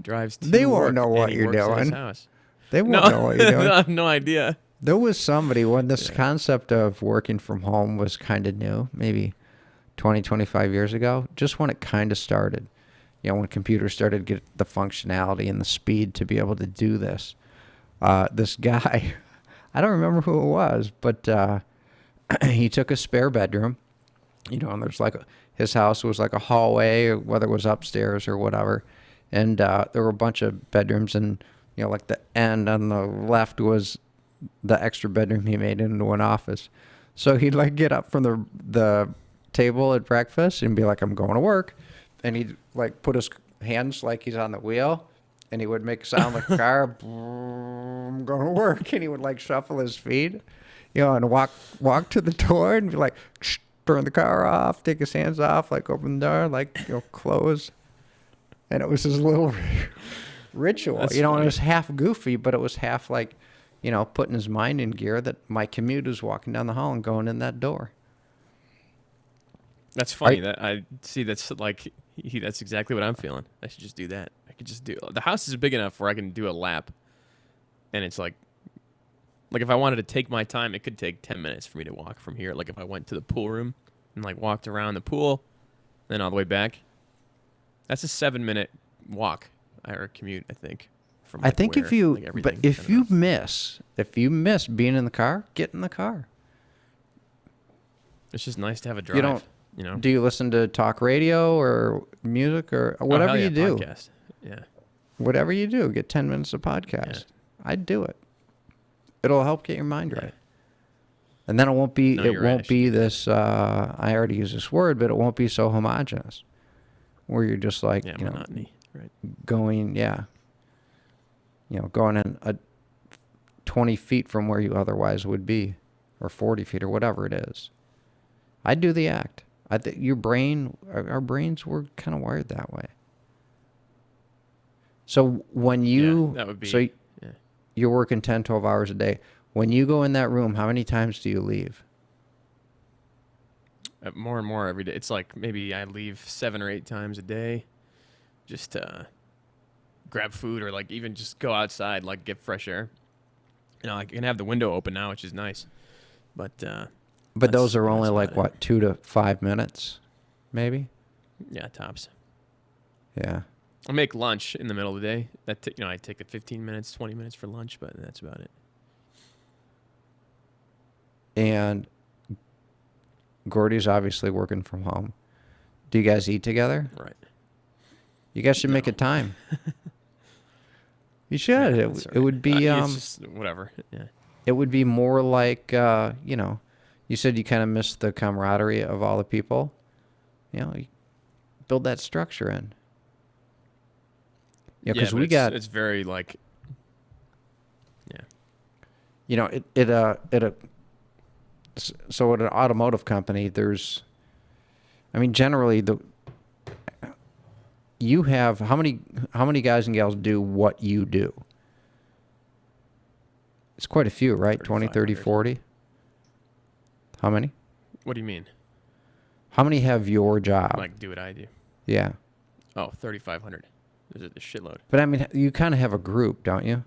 Drives to They won't work, know and what he you're works at his doing. house. They won't know what you're doing. I have no idea. There was somebody when this concept of working from home was kind of new, maybe 20, 25 years ago, just when it kind of started. When computers started to get the functionality and the speed to be able to do this. This guy, I don't remember who it was, but he took a spare bedroom, and there's his house was like a hallway, whether it was upstairs or whatever. And there were a bunch of bedrooms, and, like the end on the left was the extra bedroom he made into an office. So he'd get up from the table at breakfast and be like, I'm going to work. And he'd put his hands like he's on the wheel, and he would make a sound like a car. I'm going to work. And he would shuffle his feet, and walk to the door and be like, turn the car off, take his hands off, open the door, close. And it was his little ritual, That's and it funny. was half goofy, but it was half putting his mind in gear that my commute is walking down the hall and going in that door. That's funny. That I see. That's that's exactly what I'm feeling. I should just do that. I could just do. The house is big enough where I can do a lap, and it's like if I wanted to take my time, it could take 10 minutes for me to walk from here. Like if I went to the pool room and walked around the pool, then all the way back. That's a 7-minute walk or commute, I think. From I think if where, you, but everything, if I don't know. you miss being in the car, get in the car. It's just nice to have a drive. You don't, Do you listen to talk radio or music or whatever Oh, hell yeah, you do? Podcast. Yeah. Whatever you do, get 10 minutes of podcast. I'd do it. It'll help get your mind Yeah. right. And then it won't be, No, it you're right, I won't be this, I already used this word, but it won't be so homogenous where you're just Yeah, monotony. Right. going, going in 20 feet from where you otherwise would be, or 40 feet or whatever it is. I'd do the act. I think your brain, our brains were kind of wired that way. So when you, that would be. so yeah. you're working 10, 12 hours a day. When you go in that room, how many times do you leave? More and more every day. It's like maybe I leave 7 or 8 times a day, just to grab food or even just go outside, get fresh air. I can have the window open now, which is nice. But Those are only that's about it. 2 to 5 minutes, maybe? Yeah, tops. Yeah. I'll make lunch in the middle of the day. I take the 15 minutes, 20 minutes for lunch, but that's about it. And Gordy's obviously working from home. Do you guys eat together? Right. You guys should make a time. You should. Yeah, it, that's it right. would be It's just whatever. Yeah. it would be more like you said you kind of missed the camaraderie of all the people. You build that structure in. Yeah, because but we got it's very so at an automotive company, there's, generally you have how many guys and gals do what you do? It's quite a few, right? 20, 30, 3,500. 40? How many? What do you mean? How many have your job? Do what I do? Yeah. Oh, 3,500. There's a shitload. But you kind of have a group, don't you?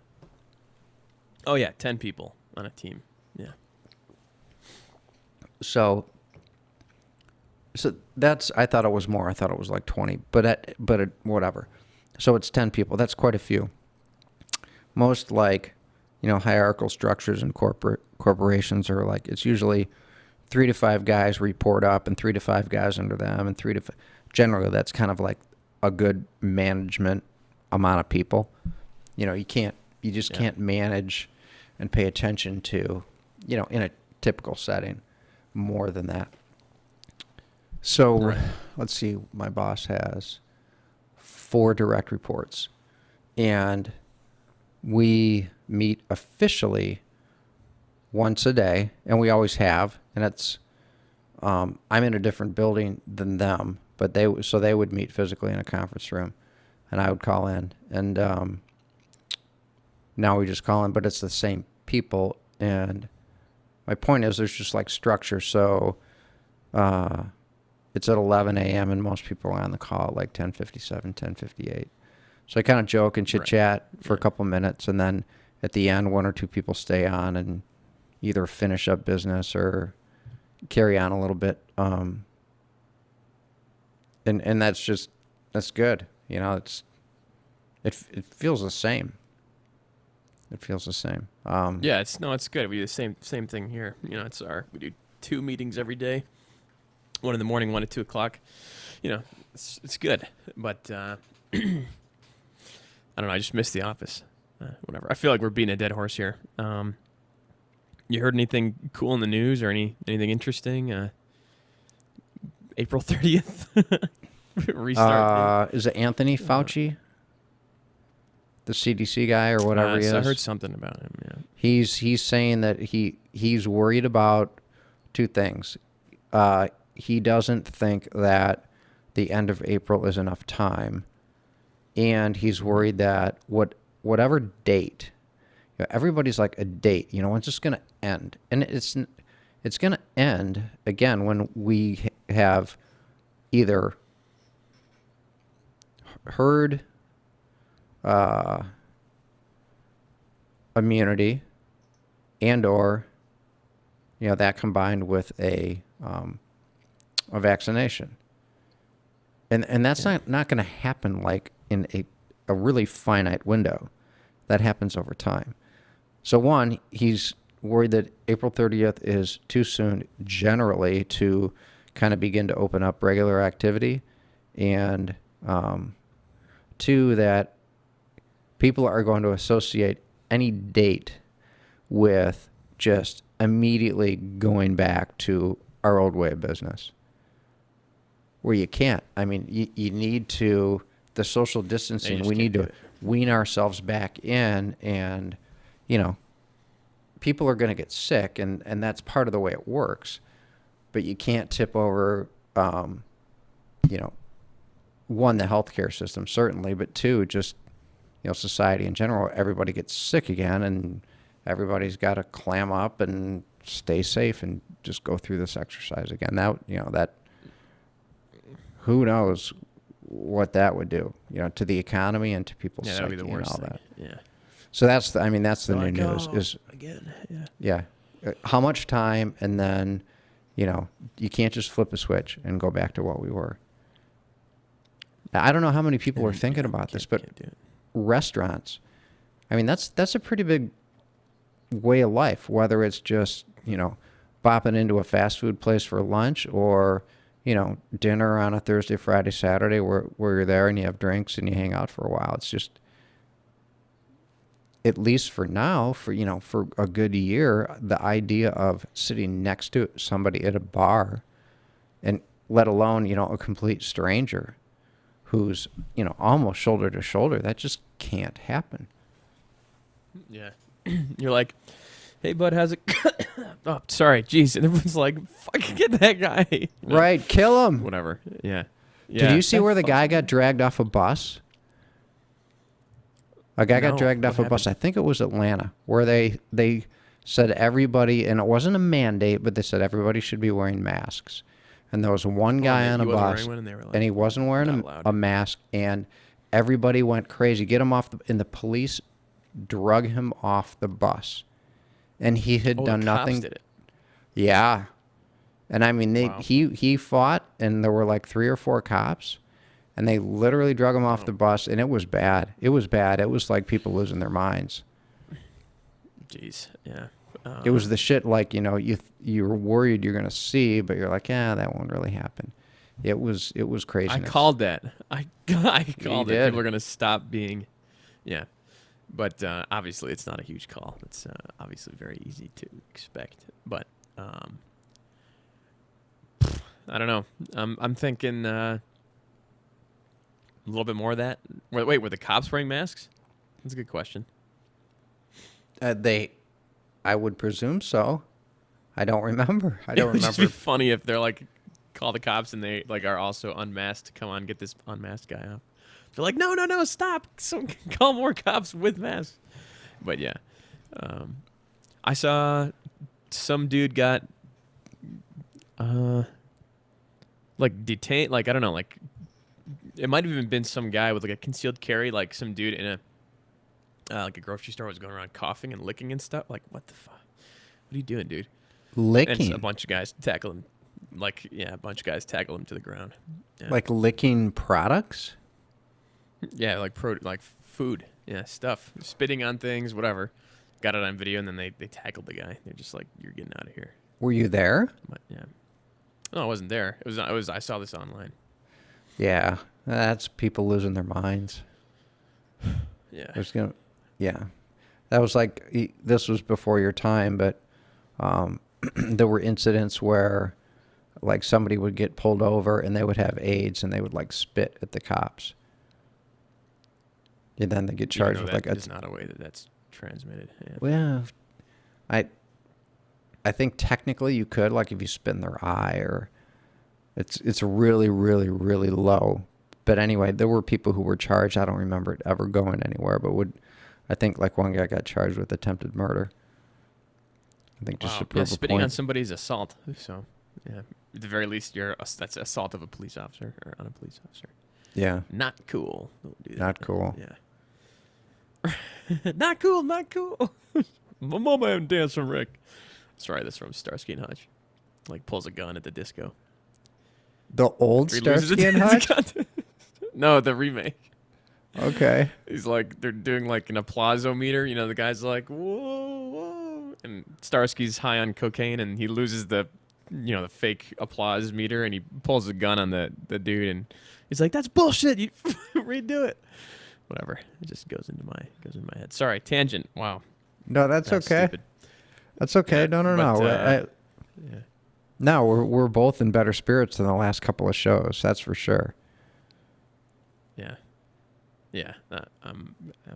Oh yeah, 10 people on a team. Yeah. So that's, I thought it was more. I thought it was like 20, but whatever. So it's 10 people. That's quite a few. Most like, hierarchical structures in corporations are like, it's usually 3 to 5 guys report up and 3 to 5 guys under them and generally that's kind of like a good management amount of people. You just Yeah. can't manage and pay attention to, in a typical setting more than that. So Right. let's see, my boss has 4 direct reports, and we meet officially once a day, and we always have, and it's, I'm in a different building than them, but they would meet physically in a conference room, and I would call in, and now we just call in, but it's the same people, and my point is there's just like structure, so it's at 11 a.m. and most people are on the call at like 10:57, 10:58. So I kind of joke and chit chat for a couple minutes, and then at the end, 1 or 2 people stay on and either finish up business or carry on a little bit. And that's good. It feels the same. It feels the same. Yeah, it's good. We do the same thing here. We do 2 meetings every day. 1 in the morning, 1 at 2 o'clock. It's good. But I don't know. I just miss the office. Whatever. I feel like we're beating a dead horse here. You heard anything cool in the news or anything interesting? April 30th. Restart. Is it Anthony Fauci? The CDC guy or whatever he is? I heard something about him, yeah. He's saying that he's worried about 2 things. He doesn't think that the end of April is enough time, and he's worried that whatever date, everybody's like a date, when's this going to end? And it's going to end again when we have either herd immunity and or that combined with a vaccination, and that's not going to happen like in a really finite window. That happens over time. So one, he's worried that April 30th is too soon generally to kind of begin to open up regular activity, and 2, that people are going to associate any date with just immediately going back to our old way of business, where you can't. I mean, you need to, the social distancing, we need to wean ourselves back in, and, people are going to get sick, and that's part of the way it works, but you can't tip over, one, the healthcare system, certainly, but 2, just, society in general. Everybody gets sick again, and everybody's got to clam up and stay safe and just go through this exercise again. That who knows what that would do, to the economy and to people's psyche, that would be the worst and all thing. that. Yeah. So that's the new news is again. Yeah. How much time, and then, you can't just flip a switch and go back to what we were. I don't know how many people are thinking about this, but restaurants, I mean, that's a pretty big way of life, whether it's just, bopping into a fast food place for lunch or, dinner on a Thursday, Friday, Saturday where you're there and you have drinks and you hang out for a while. It's just, at least for now, for a good year, the idea of sitting next to somebody at a bar, and let alone, a complete stranger who's, almost shoulder to shoulder, that just can't happen. Yeah. You're like, hey, bud, how's it? Oh, sorry. Jeez. And everyone's like, fucking get that guy. Right. Kill him. Whatever. Yeah. Did you see where the guy got dragged off a bus? A guy got dragged off a bus. I think it was Atlanta, where they said everybody, and it wasn't a mandate, but they said everybody should be wearing masks. And there was one guy on a bus, and he wasn't wearing a mask, and everybody went crazy. Get him off, and the police drug him off the bus, and he had Oh, done the cops nothing. did it. Yeah, and I mean, Wow. he fought, and there were like 3 or 4 cops, and they literally drug him off Oh, the bus, and it was bad. It was bad. It was like people losing their minds. jeez. Yeah. It was the shit like, you were worried you're gonna see, but you're like, yeah, that won't really happen. It was I craziness. called that. I called it. did. People are gonna stop being, yeah. But obviously, it's not a huge call. It's obviously very easy to expect. But I don't know. I'm thinking a little bit more of that. Wait, were the cops wearing masks? That's a good question. I would presume so. I don't remember. I It don't would just be remember. funny if they're like, call the cops and they like are also unmasked. Come on, get this unmasked guy off. They're like, no, no, no, stop. So, call more cops with masks. But yeah, I saw some dude got like detained. Like I don't know. Like it might have even been some guy with like a concealed carry. Like some dude in a like a grocery store was going around coughing and licking and stuff. Like what the fuck? What are you doing, dude? And Licking. a bunch of guys tackle him. Like yeah, a bunch of guys tackle him to the ground. Yeah. Like licking products? Yeah, like like food, yeah, stuff, spitting on things, whatever. Got it on video, and then they tackled the guy. They're just like, "You're getting out of here." Were you there? But yeah, no, I wasn't there. It was. I saw this online. Yeah. That's people losing their minds. Yeah, Yeah. That was like, this was before your time, but there were incidents where like somebody would get pulled over and they would have AIDS and they would like spit at the cops. And then they get even charged though with that like is not a way that that's transmitted. Yeah. well, I think technically you could, like if you spit in their eye, or it's really, really, really low. But anyway, there were people who were charged. I don't remember it ever going anywhere, but I think like one guy got charged with attempted murder. I think just Wow. to Yeah, prove a spitting point. on somebody's assault. So yeah, at the very least, that's assault of a police officer or on a police officer. Yeah, Not cool. Don't do that. not cool. Yeah. Not cool. Not cool. My mama and dancing Rick. Sorry, this from Starsky and Hutch. Like pulls a gun at the disco. The old He loses Starsky and his Hutch? gun. No, the remake. Okay. He's like they're doing like an applause-o-meter. You know, the guy's like whoa, whoa, and Starsky's high on cocaine, and he loses the fake applause meter, and he pulls a gun on the dude, and he's like, "That's bullshit. You redo it." Whatever. It just goes into my head. Sorry, tangent. Wow. No, that's That was okay. stupid. That's okay. Yeah, No. but, Yeah. No, we're both in better spirits than the last couple of shows. That's for sure. Yeah. Yeah. That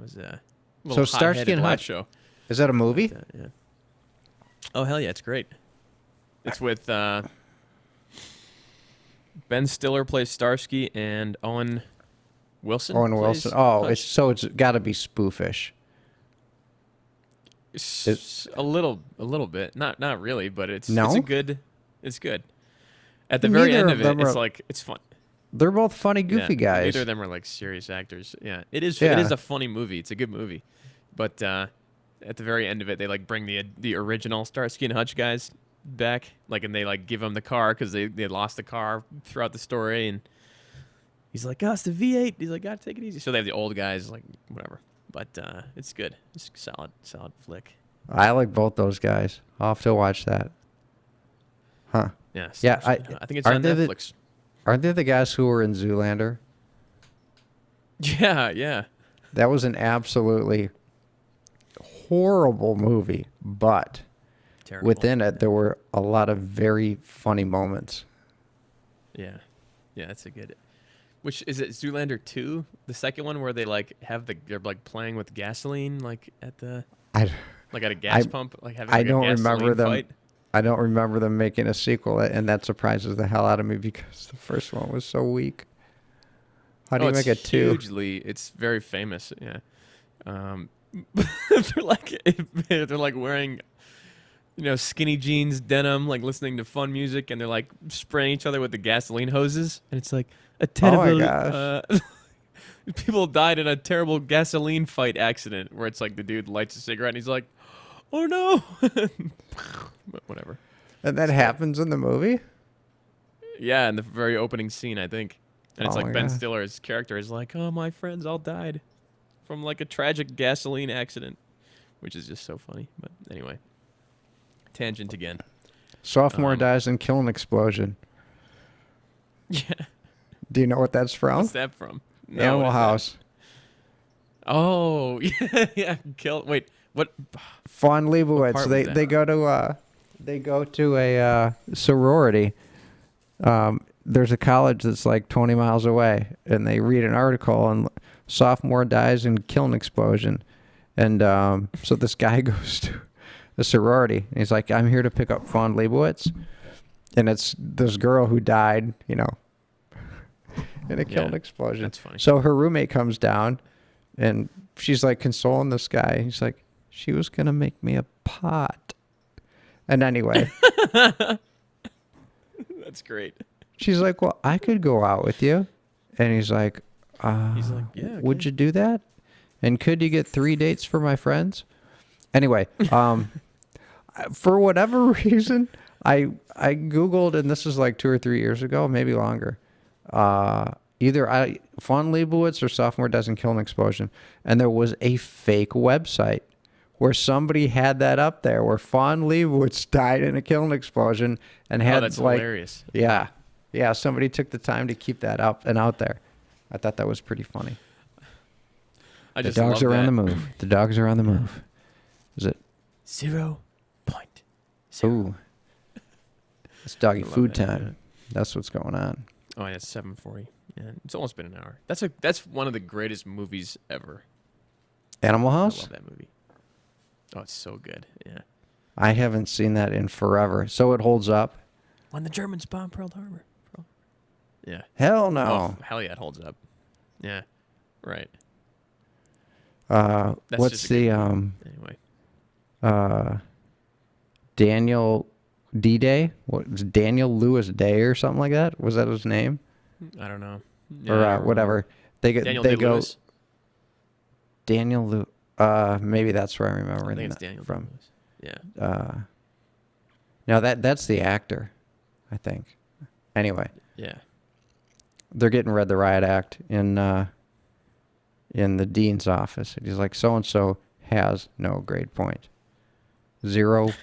was a So little Starsky hot-headed and last Hutch. show. Is that a movie? But, yeah. Oh hell yeah, it's great. It's with Ben Stiller plays Starsky and Owen Wilson. Owen plays Wilson. Oh, Hutch. it's got to be spoofish. A little bit. Not really, but it's No? it's good. At the very Neither end of of it, them it's are- like it's fun. They're both funny, goofy Yeah, guys. Neither of them are like serious actors. Yeah, it is. Yeah. It is a funny movie. It's a good movie, but at the very end of it, they like bring the original Starsky and Hutch guys back, like, and they like give him the car because they lost the car throughout the story, and he's like, "Oh, it's the V8." He's like, "Gotta take it easy." So they have the old guys, like whatever, but it's good. It's a solid flick. I like both those guys. I'll have to watch that. Huh. Yeah, Yeah, Starsky and Hutch. I think it's aren't on they the- Netflix. Aren't they the guys who were in Zoolander? Yeah. That was an absolutely horrible movie, but Terrible. within it, there were a lot of very funny moments. Yeah, that's a good. Which is it? Zoolander 2, the second one where they like they're like playing with gasoline, like at I a gas I- pump, like having. I Like, a don't gasoline remember them. Fight. I don't remember them making a sequel, and that surprises the hell out of me because the first one was so weak. How do you it's make a two? hugely. It's very famous. Yeah. they're like wearing, skinny jeans, denim, like listening to fun music, and they're like spraying each other with the gasoline hoses, and it's like a Oh my terrible. gosh. People died in a terrible gasoline fight accident where it's like the dude lights a cigarette and he's like, "Oh no!" But whatever. And that happens in the movie? Yeah, in the very opening scene, I think, and it's Oh like my Ben God. Stiller's character is like, "Oh, my friends all died from like a tragic gasoline accident," which is just so funny. But anyway, tangent again. Sophomore dies in kiln explosion. Yeah, Do you know what that's from? what's that from? No, what Animal is that? House. Oh, yeah, yeah. Wait, what? Fawn Leibowitz. part They was they that? go to a sorority. There's a college that's like 20 miles away, and they read an article, and sophomore dies in kiln explosion, and so this guy goes to the sorority, and he's like, "I'm here to pick up Fawn Leibowitz," and it's this girl who died, in a kiln Yeah, explosion. that's funny. So her roommate comes down, and she's like consoling this guy. He's like, "She was gonna make me a pot," and anyway. That's great. She's like, "Well, I could go out with you." And he's like, He's like, "Yeah, would okay." you do that? And could you get 3 dates for my friends?" Anyway, for whatever reason, I Googled, and this is like 2 or 3 years ago, maybe longer. Either Fawn Leibowitz or sophomore doesn't kill an explosion. And there was a fake website where somebody had that up there where Fawn Leibowitz died in a kiln explosion and Oh, had that's like, hilarious. yeah. Yeah, somebody took the time to keep that up and out there. I thought that was pretty funny. I The just dogs love are on that. the move. The dogs are on the move. Is it? 0.0. Ooh. It's doggy I love food that, time. That's what's going on. Oh, yeah, it's 7:40. Yeah, it's almost been an hour. That's one of the greatest movies ever. Animal I House? love that movie. Oh, it's so good. Yeah. I haven't seen that in forever. So it holds up? When the Germans bombed Pearl Harbor. Yeah. Hell Oh, no. hell yeah, it holds up. Yeah. Right. What's just a good the Anyway. Daniel D-Day? What was Daniel Lewis Day or something like that? Was that his name? I don't know. Or Yeah, I don't know. whatever. They go Daniel they Day-Lewis? go Daniel Lew maybe that's where I'm I remembering think it's that Daniel from. Day-Lewis. Yeah. No, that's the actor, I think. Anyway, Yeah. they're getting read the riot act in the dean's office. He's like, so and so has no grade point. 0.0.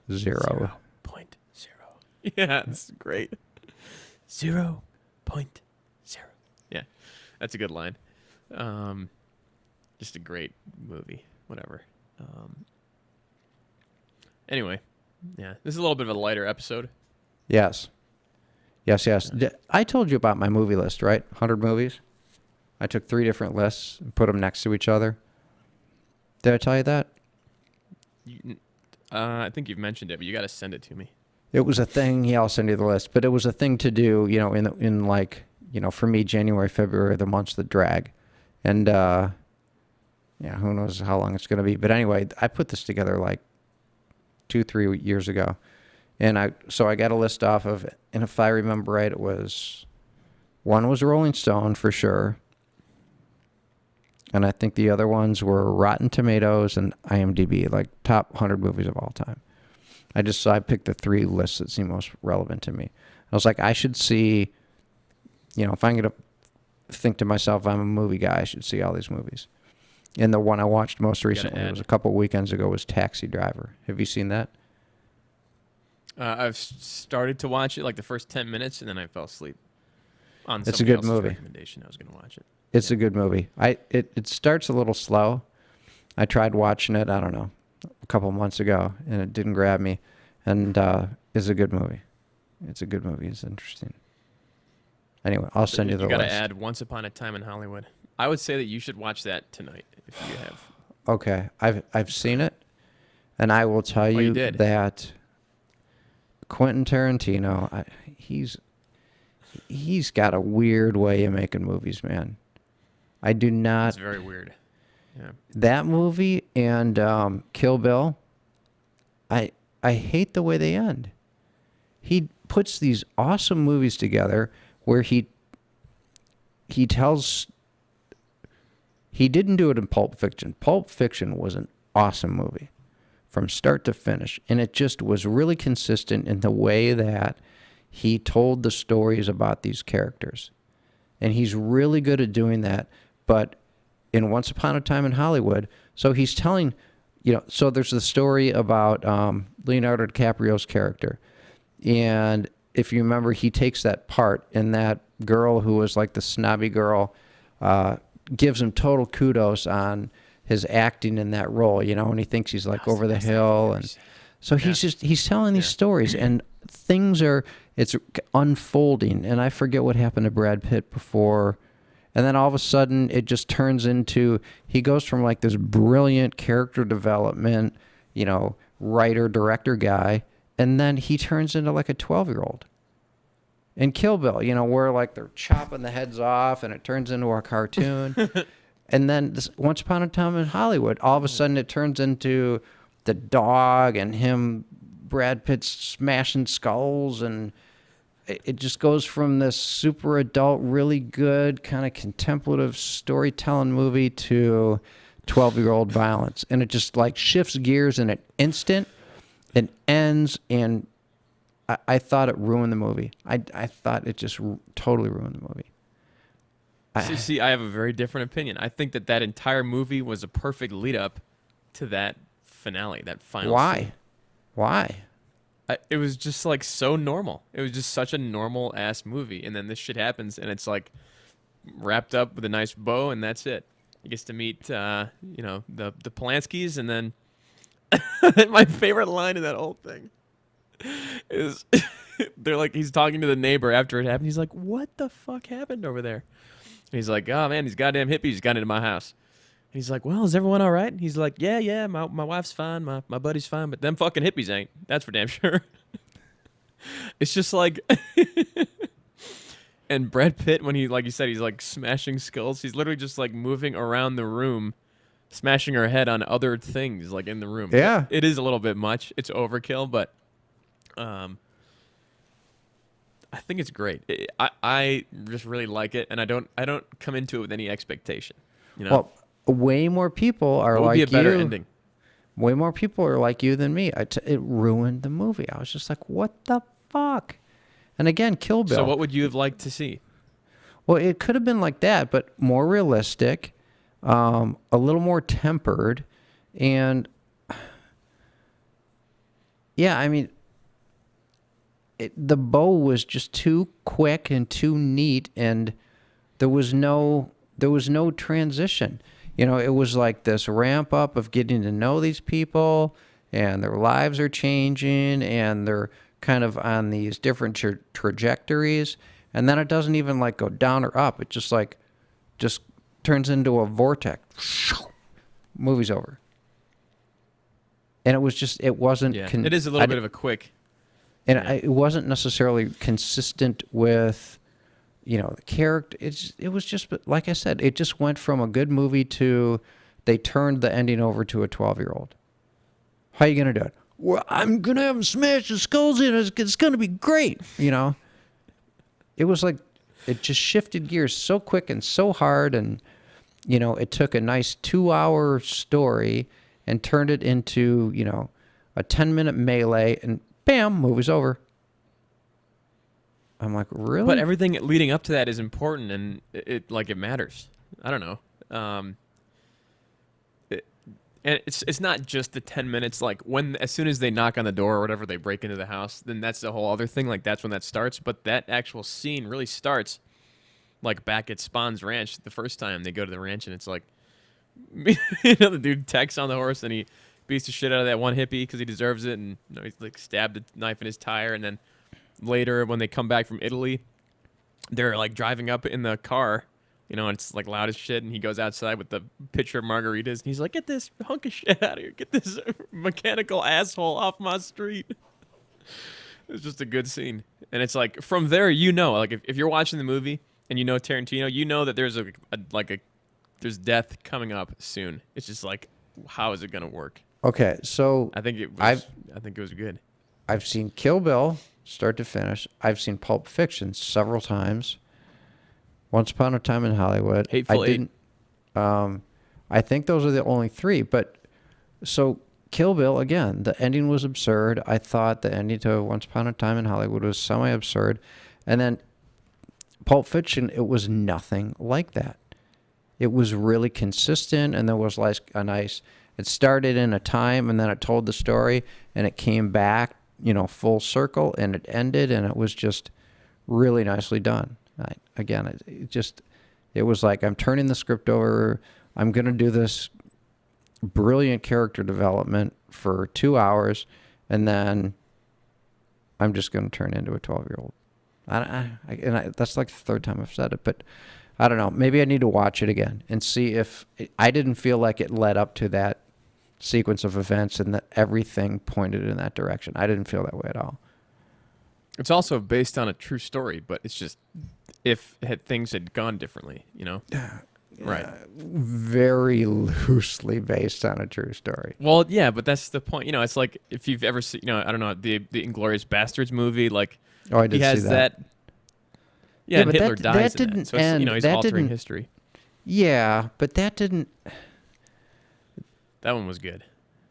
0.0. Yeah, it's great. 0.0. Yeah, that's a good line. Just a great movie. Whatever. Anyway, yeah, this is a little bit of a lighter episode. Yes. Yes. I told you about my movie list, right? 100 movies. I took 3 different lists and put them next to each other. Did I tell you that? I think you've mentioned it, but you got to send it to me. It was a thing. Yeah, I'll send you the list. But it was a thing to do, in like, for me, January, February, the months that drag. And, who knows how long it's going to be. But anyway, I put this together like 2-3 years ago. And I got a list off of, and if I remember right, one was Rolling Stone for sure. And I think the other ones were Rotten Tomatoes and IMDb, like top 100 movies of all time. I picked the 3 lists that seemed most relevant to me. I was like, I should see, if I'm going to think to myself, I'm a movie guy, I should see all these movies. And the one I watched most recently, it was a couple weekends ago, was Taxi Driver. Have you seen that? I've started to watch it like the first 10 minutes, and then I fell asleep. On It's a somebody good else's movie. recommendation, I was going to watch it. It's a good movie. It starts a little slow. I tried watching it, I don't know, a couple months ago, and it didn't grab me. And it's a good movie. It's a good movie. It's interesting. Anyway, I'll send you the You got to list. add Once Upon a Time in Hollywood. I would say that you should watch that tonight if you have. Okay, I've seen it, and I will tell you you did? that Quentin Tarantino, he's got a weird way of making movies, man. I do not. It's very weird. Yeah. That movie and Kill Bill, I hate the way they end. He puts these awesome movies together where he tells He didn't do it in Pulp Fiction. Pulp Fiction was an awesome movie from start to finish, and it just was really consistent in the way that he told the stories about these characters. And he's really good at doing that. But in Once Upon a Time in Hollywood, so he's telling, so there's the story about Leonardo DiCaprio's character. And if you remember, he takes that part, and that girl who was like the snobby girl gives him total kudos on his acting in that role, and he thinks he's like over the hill. And so he's telling these stories, and it's unfolding. And I forget what happened to Brad Pitt before. And then all of a sudden it just turns into, he goes from like this brilliant character development, writer, director guy. And then he turns into like a 12-year-old. In Kill Bill, where like they're chopping the heads off and it turns into a cartoon. And then Once Upon a Time in Hollywood, all of a sudden it turns into the dog and him, Brad Pitt smashing skulls, and it just goes from this super adult, really good kind of contemplative storytelling movie to 12-year-old violence. And it just like shifts gears in an instant and ends, and I thought it ruined the movie. I thought it just totally ruined the movie. See, I have a very different opinion. I think that entire movie was a perfect lead up to that finale, that final scene. Why? It was just like so normal. It was just such a normal ass movie, and then this shit happens, and it's like wrapped up with a nice bow, and that's it. He gets to meet, the Polanskis, and then my favorite line in that whole thing is they're like, he's talking to the neighbor after it happened. He's like, "What the fuck happened over there?" And he's like, "Oh man, these goddamn hippies got into my house." And he's like, "Well, is everyone all right?" And he's like, yeah, my wife's fine, my buddy's fine, but them fucking hippies ain't. That's for damn sure. It's just like, and Brad Pitt, when he, like you said, he's like smashing skulls. He's literally just like moving around the room, smashing her head on other things like in the room. Yeah. It is a little bit much. It's overkill, but I think it's great. I just really like it, and I don't come into it with any expectation. Well, way more people are What would like be a better you. ending? Way more people are like you than me. It ruined the movie. I was just like, what the fuck? And again, Kill Bill. So what would you have liked to see? Well, it could have been like that, but more realistic, a little more tempered, and yeah, I mean, the bow was just too quick and too neat, and there was no transition. It was like this ramp up of getting to know these people, and their lives are changing, and they're kind of on these different trajectories, and then it doesn't even like go down or up. It just turns into a vortex. Movie's over. And it wasn't. Yeah, it is a little bit of a quick. And it wasn't necessarily consistent with, the character. It was just, like I said, it just went from a good movie to they turned the ending over to a 12-year-old. How are you going to do it? Well, I'm going to have them smash the skulls in. It's going to be great. It was like it just shifted gears so quick and so hard. And, it took a nice 2-hour story and turned it into, a 10-minute melee, and bam, movie's over. I'm like, really? But everything leading up to that is important, and it matters. I don't know. And it's not just the 10 minutes. Like as soon as they knock on the door or whatever, they break into the house, then that's the whole other thing. Like that's when that starts. But that actual scene really starts like back at Spawn's ranch the first time they go to the ranch, and it's like, the dude texts on the horse and he beats the shit out of that one hippie because he deserves it, and he's like stabbed a knife in his tire, and then later when they come back from Italy, they're like driving up in the car, and it's like loud as shit, and he goes outside with the pitcher of margaritas, and he's like, "Get this hunk of shit out of here, get this mechanical asshole off my street." It's just a good scene, and it's like from there, like if you're watching the movie and Tarantino, that there's there's death coming up soon. It's just like, how is it gonna work? Okay, so I think it was good. I've seen Kill Bill start to finish. I've seen Pulp Fiction several times. Once Upon a Time in Hollywood. Hateful Eight. I think those are the only three. But so Kill Bill, again, the ending was absurd. I thought the ending to Once Upon a Time in Hollywood was semi-absurd. And then Pulp Fiction, it was nothing like that. It was really consistent, and there was like a nice, it started in a time, and then it told the story, and it came back, full circle, and it ended, and it was just really nicely done. It was like, I'm turning the script over, I'm going to do this brilliant character development for 2 hours, and then I'm just going to turn into a 12-year-old. That's like the third time I've said it, but I don't know. Maybe I need to watch it again and see if I didn't feel like it led up to that sequence of events and that everything pointed in that direction. I didn't feel that way at all. It's also based on a true story, but it's just if things had gone differently, Right. Very loosely based on a true story. Well, yeah, but that's the point. It's like if you've ever seen, I don't know, the Inglourious Bastards movie, like Oh, I did he has see that. Yeah, and but Hitler that dies in didn't that. So it's, end. he's That altering didn't- history. Yeah, but that didn't. That one was good.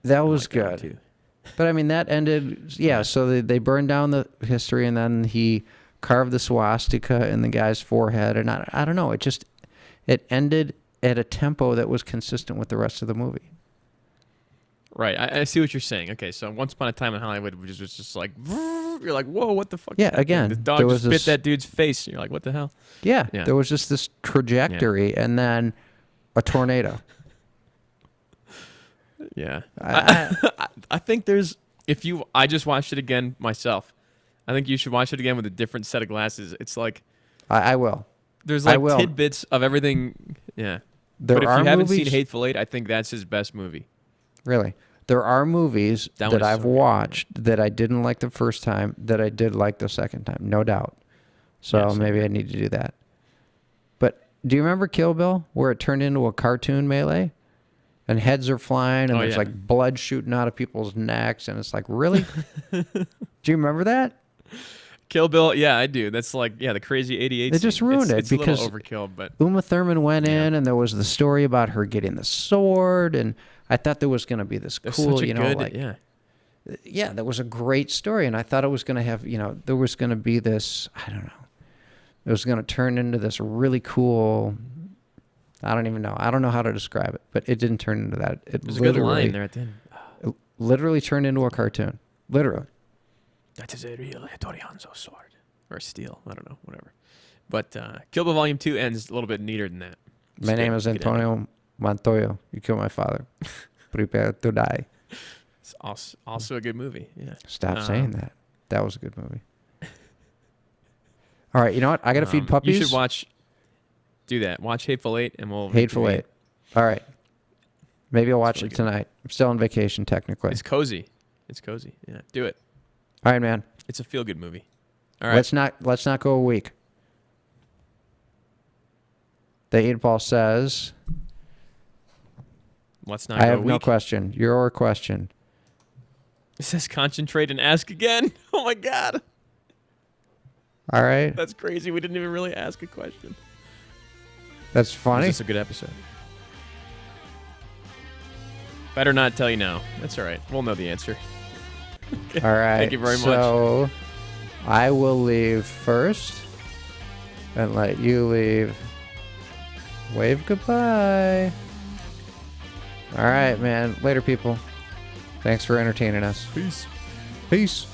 That I was like that one good. too. But I mean, that ended. Yeah, so they burned down the history, and then he carved the swastika in the guy's forehead, and I don't know. It ended at a tempo that was consistent with the rest of the movie. Right, I see what you're saying. Okay, so Once Upon a Time in Hollywood was just like, you're like, whoa, what the fuck? Yeah, is that thing? again, the dog there just was bit this- that dude's face. And you're like, what the hell? Yeah, Yeah. there was just this trajectory, and then a tornado. Yeah, I- I think there's I just watched it again myself. I think you should watch it again with a different set of glasses. It's like I will. there's I like will. tidbits of everything. Yeah, There but if are you haven't movies, seen Hateful Eight, I think that's his best movie. Really, there are movies That one that is I've so good. watched that I didn't like the first time that I did like the second time, no doubt. So Yeah, same maybe here. I need to do that. But do you remember Kill Bill, where it turned into a cartoon melee, and heads are flying, and Oh, there's yeah. like blood shooting out of people's necks, and it's like, really? Do you remember that? Kill Bill, yeah, I do. That's like, the crazy 88. They just scene. ruined it it's a because- little overkill, but Uma Thurman went Yeah. in, and there was the story about her getting the sword, and I thought there was going to be this there's cool, such a good, like, yeah. that was a great story, and I thought it was going to have, there was going to be this, I don't know, it was going to turn into this really cool, I don't even know, I don't know how to describe it, but it didn't turn into that. It There's a good line there at the end. it literally turned into a cartoon, literally. That is a real Hattori Hanzo sword. Or steel. I don't know. Whatever. But Kill Bill Volume 2 ends a little bit neater than that. My name is Good ending. Antonio Montoya. You killed my father. Prepare to die. It's also a good movie. Yeah. Stop saying that. That was a good movie. All right, you know what? I got to feed You puppies. should do that. Watch Hateful Eight and we'll Hateful reconvene. Eight. All right. Maybe I'll watch really it good. tonight. I'm still on vacation, technically. It's cozy. Yeah. Do it. All right, man. It's a feel good movie. All right. Let's not go a week. The 8-Ball says, Let's not I go have a no week. question. Your question. It says concentrate and ask again. Oh my god. All right. That's crazy. We didn't even really ask a question. That's funny. Is this a good episode? Better not tell you now. That's all right. We'll know the answer. All right. Thank you very much. So I will leave first and let you leave. Wave goodbye. All right, man. Later, people. Thanks for entertaining us. Peace. Peace.